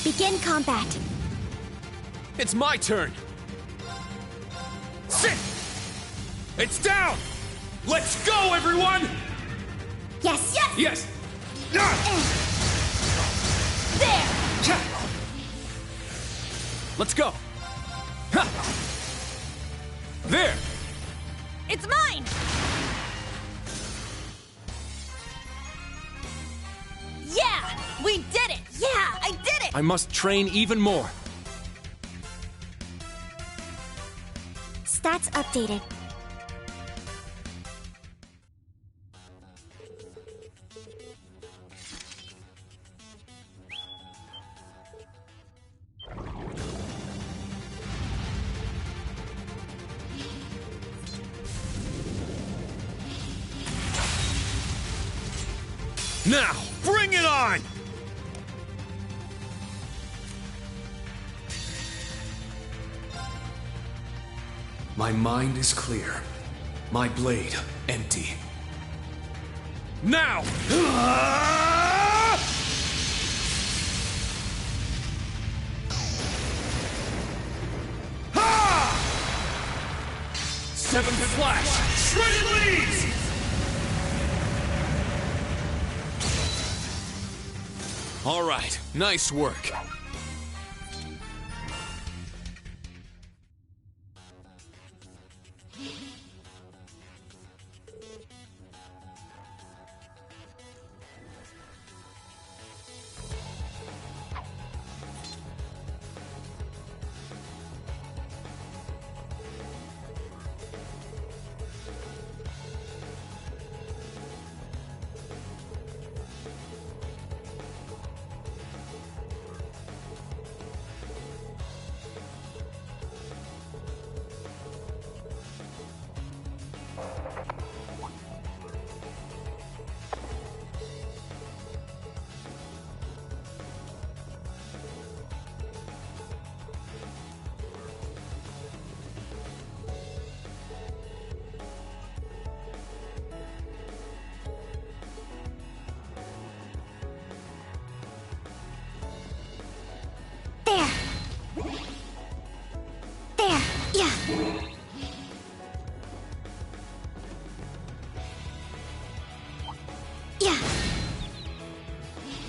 Begin combat. It's my turn! Sit! It's down! Let's go, everyone! Yes! Yes! Yes! There! Let's go! Ha! There! It's mine! Yeah! We did it! Yeah, I did it! I must train even more. Stats updated. Now, bring it on! My mind is clear. My blade empty. Now! Seventh Flash! Shredded Leaves! All right, nice work.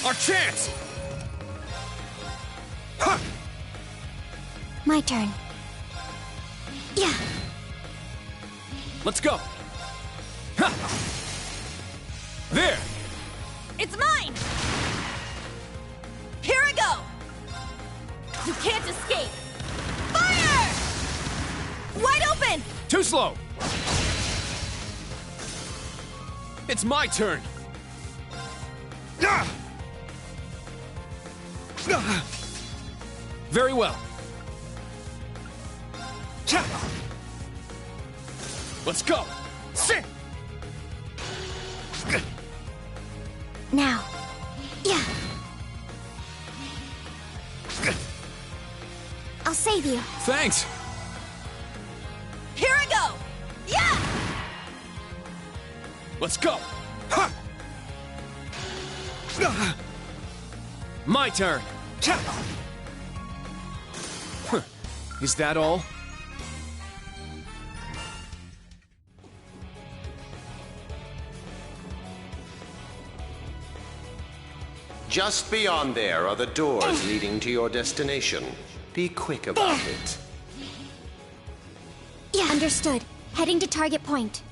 Our chance! Huh. My turn. Yeah. Let's go! Ha. There! It's mine! Here I go! You can't escape! Fire! Wide open! Too slow! It's my turn! Very well. Let's go! Sit! Now. Yeah. I'll save you. Thanks! Here I go! Yeah! Let's go! Ha! My turn! Is that all? Just beyond there are the doors leading to your destination. Be quick about it. Yeah. Understood. Heading to target point.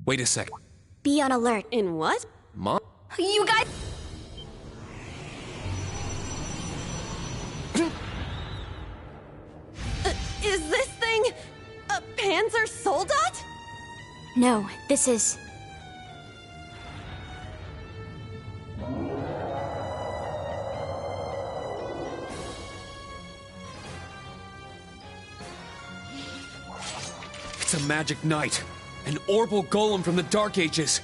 Wait a sec. Be on alert. In what? Mom? You guys... Is this thing a Panzer Soldat? No, this is... a magic knight. An orbal golem from the Dark Ages.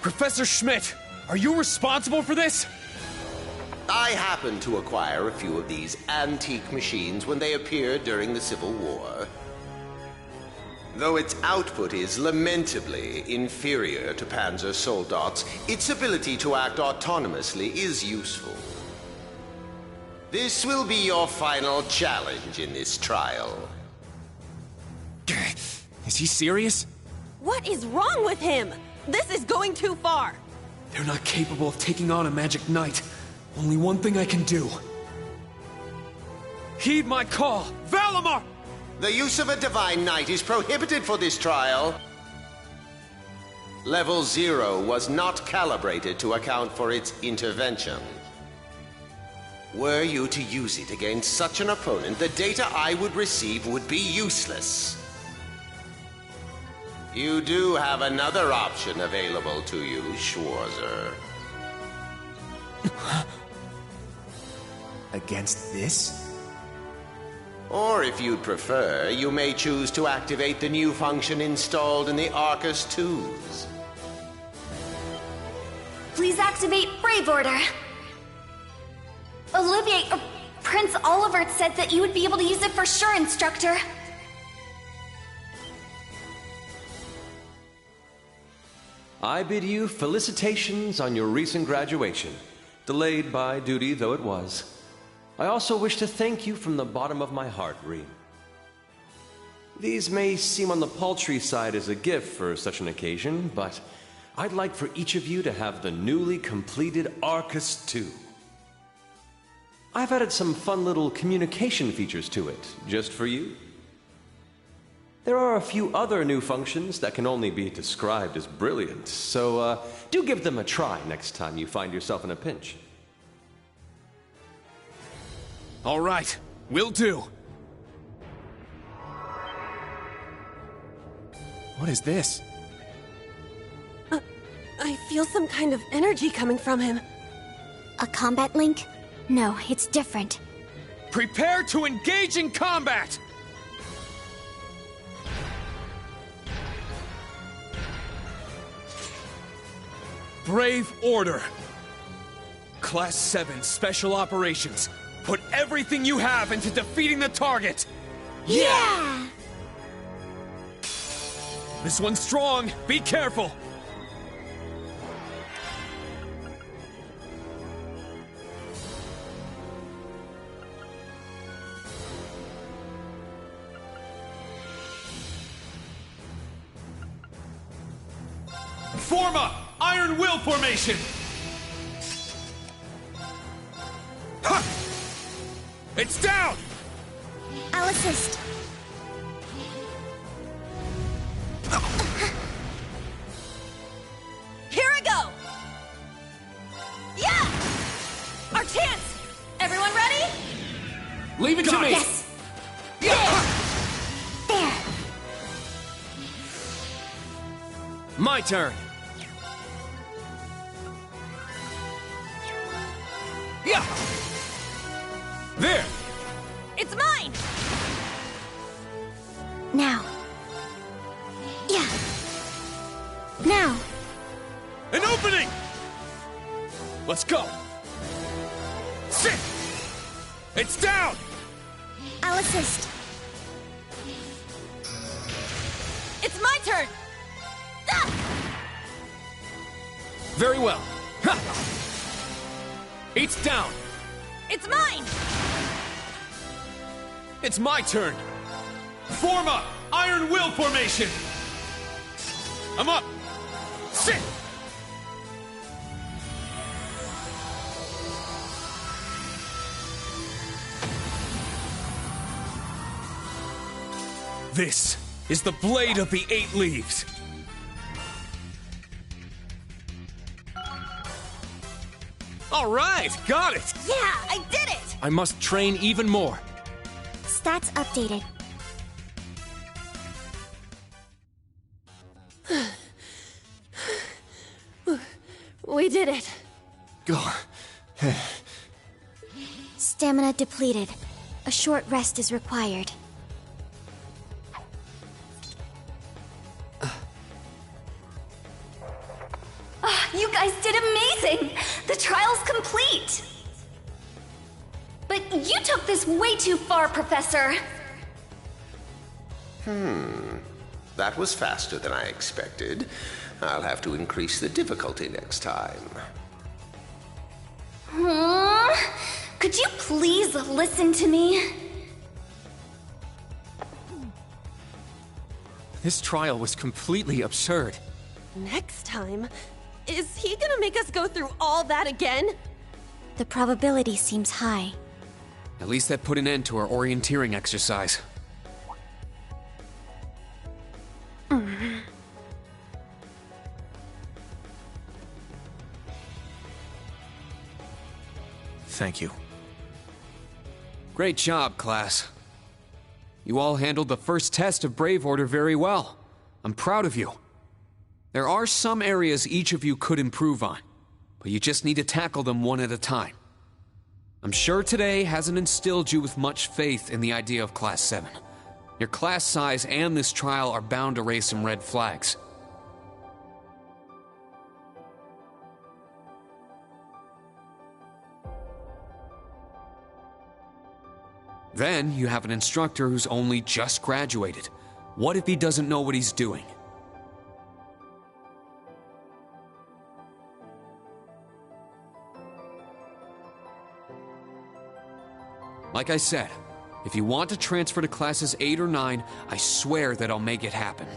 Professor Schmidt, are you responsible for this? I happened to acquire a few of these antique machines when they appeared during the Civil War. Though its output is lamentably inferior to Panzer Soldat's, its ability to act autonomously is useful. This will be your final challenge in this trial. Is he serious? What is wrong with him? This is going too far. They're not capable of taking on a magic knight. Only one thing I can do. Heed my call, Valimar! The use of a Divine Knight is prohibited for this trial. Level 0 was not calibrated to account for its intervention. Were you to use it against such an opponent, the data I would receive would be useless. You do have another option available to you, Schwarzer. Against this? Or if you'd prefer, you may choose to activate the new function installed in the Arcus 2s. Please activate Brave Order. Olivier, Prince Oliver said that you would be able to use it for sure, Instructor. I bid you felicitations on your recent graduation, delayed by duty though it was. I also wish to thank you from the bottom of my heart, Reem. These may seem on the paltry side as a gift for such an occasion, but I'd like for each of you to have the newly completed Arcus 2. I've added some fun little communication features to it, just for you. There are a few other new functions that can only be described as brilliant, so do give them a try next time you find yourself in a pinch. All right, will do. What is this? I feel some kind of energy coming from him. A combat link? No, it's different. Prepare to engage in combat! Brave Order. Class 7 Special Operations. Put everything you have into defeating the target! Yeah! This one's strong. Be careful! Form up! Iron Will Formation! Ha! It's down! I'll assist. Here I go! Yeah! Our chance! Everyone ready? Leave it to me! Yes! Yeah! There! My turn! Yeah! There! It's mine! Now. Yeah. Now. An opening! Let's go! Sit! It's down! I'll assist. It's my turn! Ah! Very well. Ha! It's down! It's mine! It's my turn! Form up! Iron Will Formation! I'm up! Sit! This is the Blade of the Eight Leaves. All right, got it! Yeah, I did it! I must train even more. Stats updated. We did it. Go. Stamina depleted. A short rest is required. trial's complete! But you took this way too far, Professor! That was faster than I expected. I'll have to increase the difficulty next time. Could you please listen to me? This trial was completely absurd. Next time? Is he gonna make us go through all that again? The probability seems high. At least that put an end to our orienteering exercise. Thank you. Great job, class. You all handled the first test of Brave Order very well. I'm proud of you. There are some areas each of you could improve on, but you just need to tackle them one at a time. I'm sure today hasn't instilled you with much faith in the idea of Class 7. Your class size and this trial are bound to raise some red flags. Then you have an instructor who's only just graduated. What if he doesn't know what he's doing? Like I said, if you want to transfer to classes 8 or 9, I swear that I'll make it happen.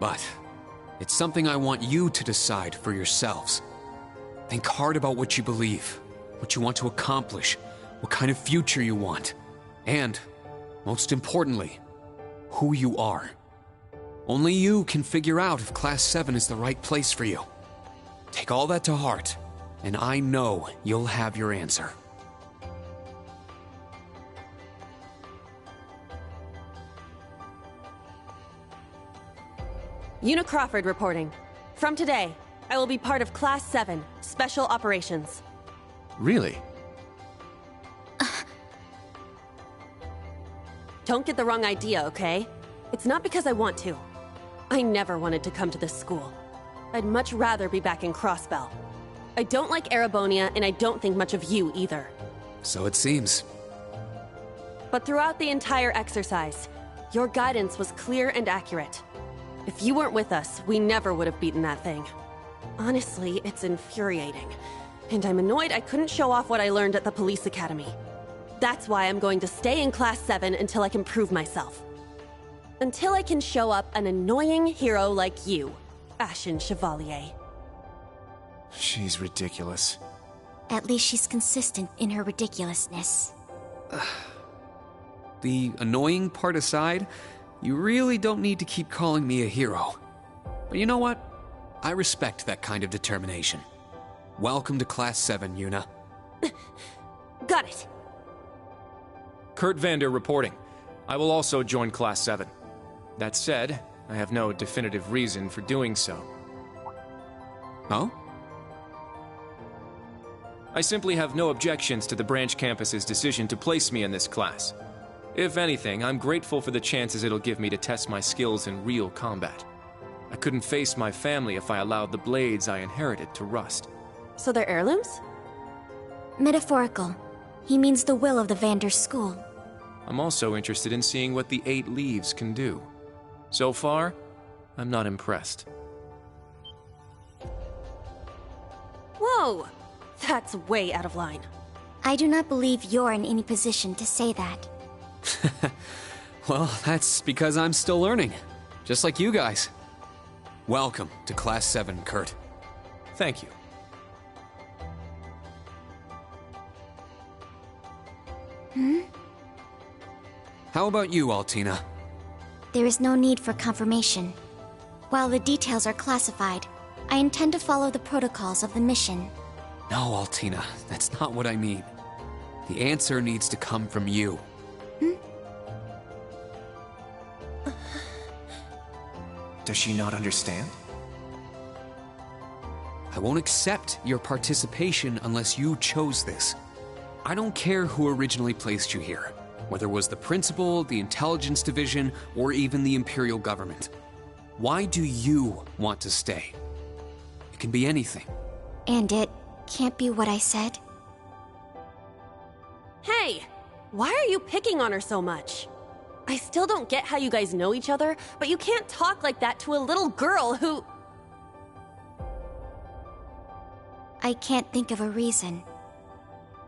But it's something I want you to decide for yourselves. Think hard about what you believe, what you want to accomplish, what kind of future you want, and, most importantly, who you are. Only you can figure out if Class 7 is the right place for you. Take all that to heart, and I know you'll have your answer. Una Crawford reporting. From today, I will be part of Class 7, Special Operations. Really? Don't get the wrong idea, okay? It's not because I want to. I never wanted to come to this school. I'd much rather be back in Crossbell. I don't like Erebonia, and I don't think much of you either. So it seems. But throughout the entire exercise, your guidance was clear and accurate. If you weren't with us, we never would have beaten that thing. Honestly, it's infuriating. And I'm annoyed I couldn't show off what I learned at the police academy. That's why I'm going to stay in Class 7 until I can prove myself. Until I can show up an annoying hero like you, Ashen Chevalier. She's ridiculous. At least she's consistent in her ridiculousness. The annoying part aside, you really don't need to keep calling me a hero. But you know what? I respect that kind of determination. Welcome to Class 7, Una. Got it. Kurt Vander reporting. I will also join Class 7. That said, I have no definitive reason for doing so. Oh? I simply have no objections to the branch campus's decision to place me in this class. If anything, I'm grateful for the chances it'll give me to test my skills in real combat. I couldn't face my family if I allowed the blades I inherited to rust. So they're heirlooms? Metaphorical. He means the will of the Vander school. I'm also interested in seeing what the 8 leaves can do. So far, I'm not impressed. Whoa! That's way out of line. I do not believe you're in any position to say that. Well, that's because I'm still learning. Just like you guys. Welcome to Class 7, Kurt. Thank you. How about you, Altina? There is no need for confirmation. While the details are classified, I intend to follow the protocols of the mission. No, Altina, that's not what I mean. The answer needs to come from you. Does she not understand? I won't accept your participation unless you chose this. I don't care who originally placed you here. Whether it was the principal, the intelligence division, or even the Imperial government. Why do you want to stay? It can be anything. And it can't be what I said? Hey! Why are you picking on her so much? I still don't get how you guys know each other, but you can't talk like that to a little girl who... I can't think of a reason.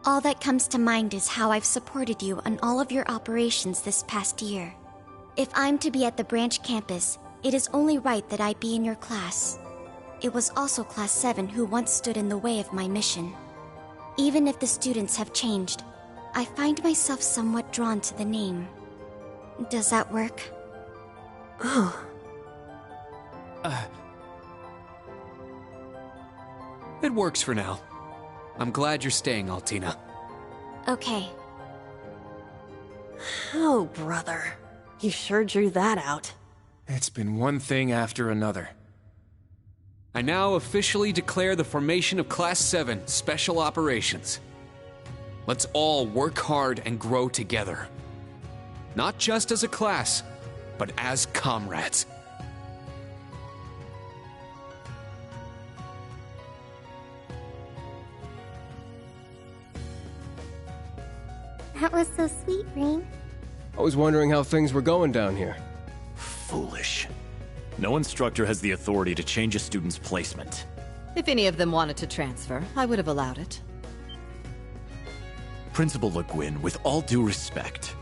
All that comes to mind is how I've supported you on all of your operations this past year. If I'm to be at the branch campus, it is only right that I be in your class. It was also Class 7 who once stood in the way of my mission. Even if the students have changed, I find myself somewhat drawn to the name. Does that work? Oh. It works for now. I'm glad you're staying, Altina. Okay. Oh, brother. You sure drew that out. It's been one thing after another. I now officially declare the formation of Class 7 Special Operations. Let's all work hard and grow together. Not just as a class, but as comrades. That was so sweet, Rain. I was wondering how things were going down here. Foolish. No instructor has the authority to change a student's placement. If any of them wanted to transfer, I would have allowed it. Principal Le Guin, with all due respect.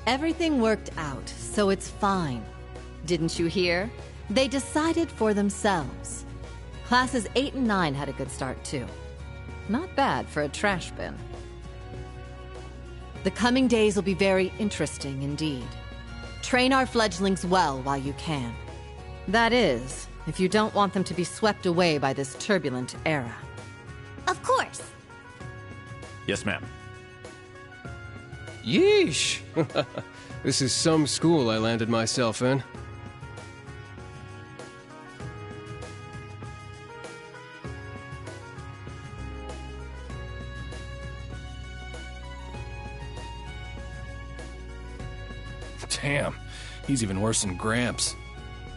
Everything worked out, so it's fine. Didn't you hear? They decided for themselves. Classes 8 and 9 had a good start, too. Not bad for a trash bin. The coming days will be very interesting indeed. Train our fledglings well while you can. That is, if you don't want them to be swept away by this turbulent era. Of course. Yes, ma'am. Yeesh! This is some school I landed myself in. Damn, he's even worse than Gramps.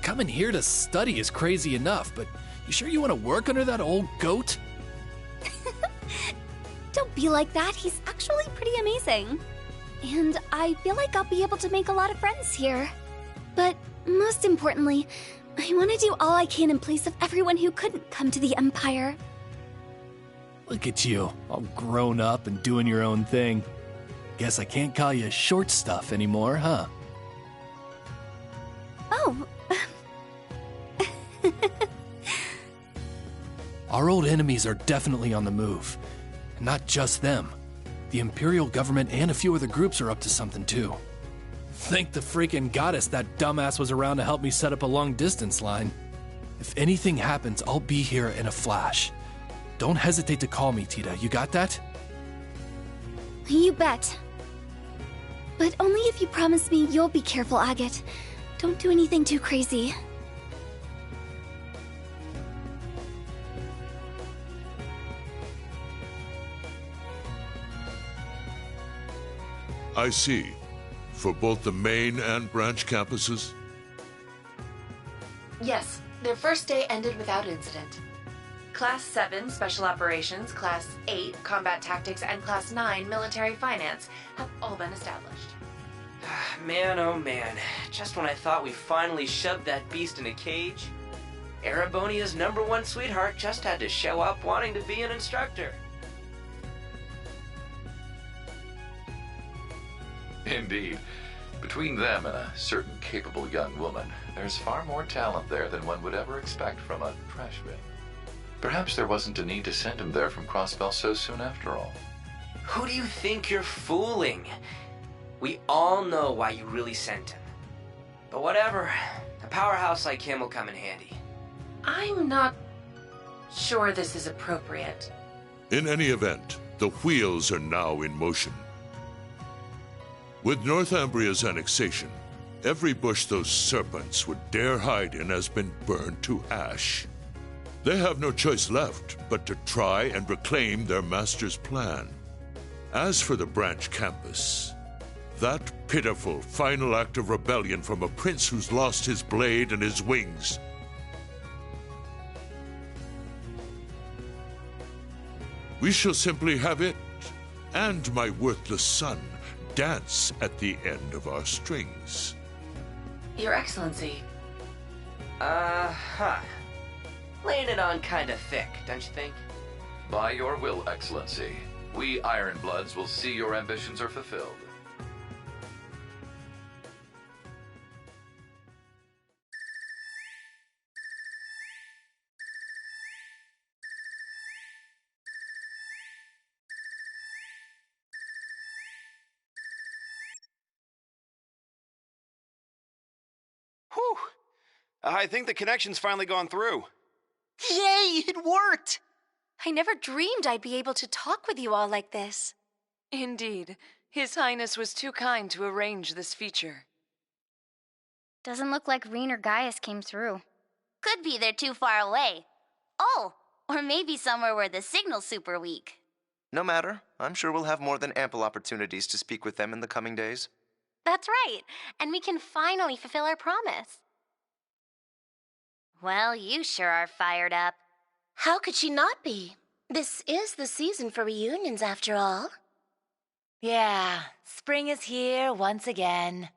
Coming here to study is crazy enough, but you sure you want to work under that old goat? Don't be like that. He's actually pretty amazing. And I feel like I'll be able to make a lot of friends here. But most importantly, I want to do all I can in place of everyone who couldn't come to the Empire. Look at you, all grown up and doing your own thing. Guess I can't call you short stuff anymore, huh? Oh. Our old enemies are definitely on the move. And not just them. The Imperial government and a few other groups are up to something too. Thank the freaking goddess that dumbass was around to help me set up a long-distance line. If anything happens, I'll be here in a flash. Don't hesitate to call me, Tita. You got that? You bet. But only if you promise me you'll be careful, Agate. Don't do anything too crazy. I see. For both the main and branch campuses? Yes, their first day ended without incident. Class 7 Special Operations, Class 8 Combat Tactics, and Class 9 Military Finance have all been established. Man, oh man. Just when I thought we finally shoved that beast in a cage, Erebonia's #1 sweetheart just had to show up wanting to be an instructor. Indeed. Between them and a certain capable young woman, there's far more talent there than one would ever expect from a trash bin. Perhaps there wasn't a need to send him there from Crossbell so soon after all. Who do you think you're fooling? We all know why you really sent him. But whatever, a powerhouse like him will come in handy. I'm not sure this is appropriate. In any event, the wheels are now in motion. With Northumbria's annexation, every bush those serpents would dare hide in has been burned to ash. They have no choice left but to try and reclaim their master's plan. As for the branch campus, That pitiful final act of rebellion from a prince who's lost his blade and his wings. We shall simply have it, and my worthless son, dance at the end of our strings. Your Excellency. Laying it on kinda thick, don't you think? By your will, Excellency. We Ironbloods will see your ambitions are fulfilled. Whew! I think the connection's finally gone through. Yay, it worked! I never dreamed I'd be able to talk with you all like this. Indeed. His Highness was too kind to arrange this feature. Doesn't look like Reen or Gaius came through. Could be they're too far away. Oh, or maybe somewhere where the signal's super weak. No matter. I'm sure we'll have more than ample opportunities to speak with them in the coming days. That's right, and we can finally fulfill our promise. Well, you sure are fired up. How could she not be? This is the season for reunions, after all. Yeah, spring is here once again.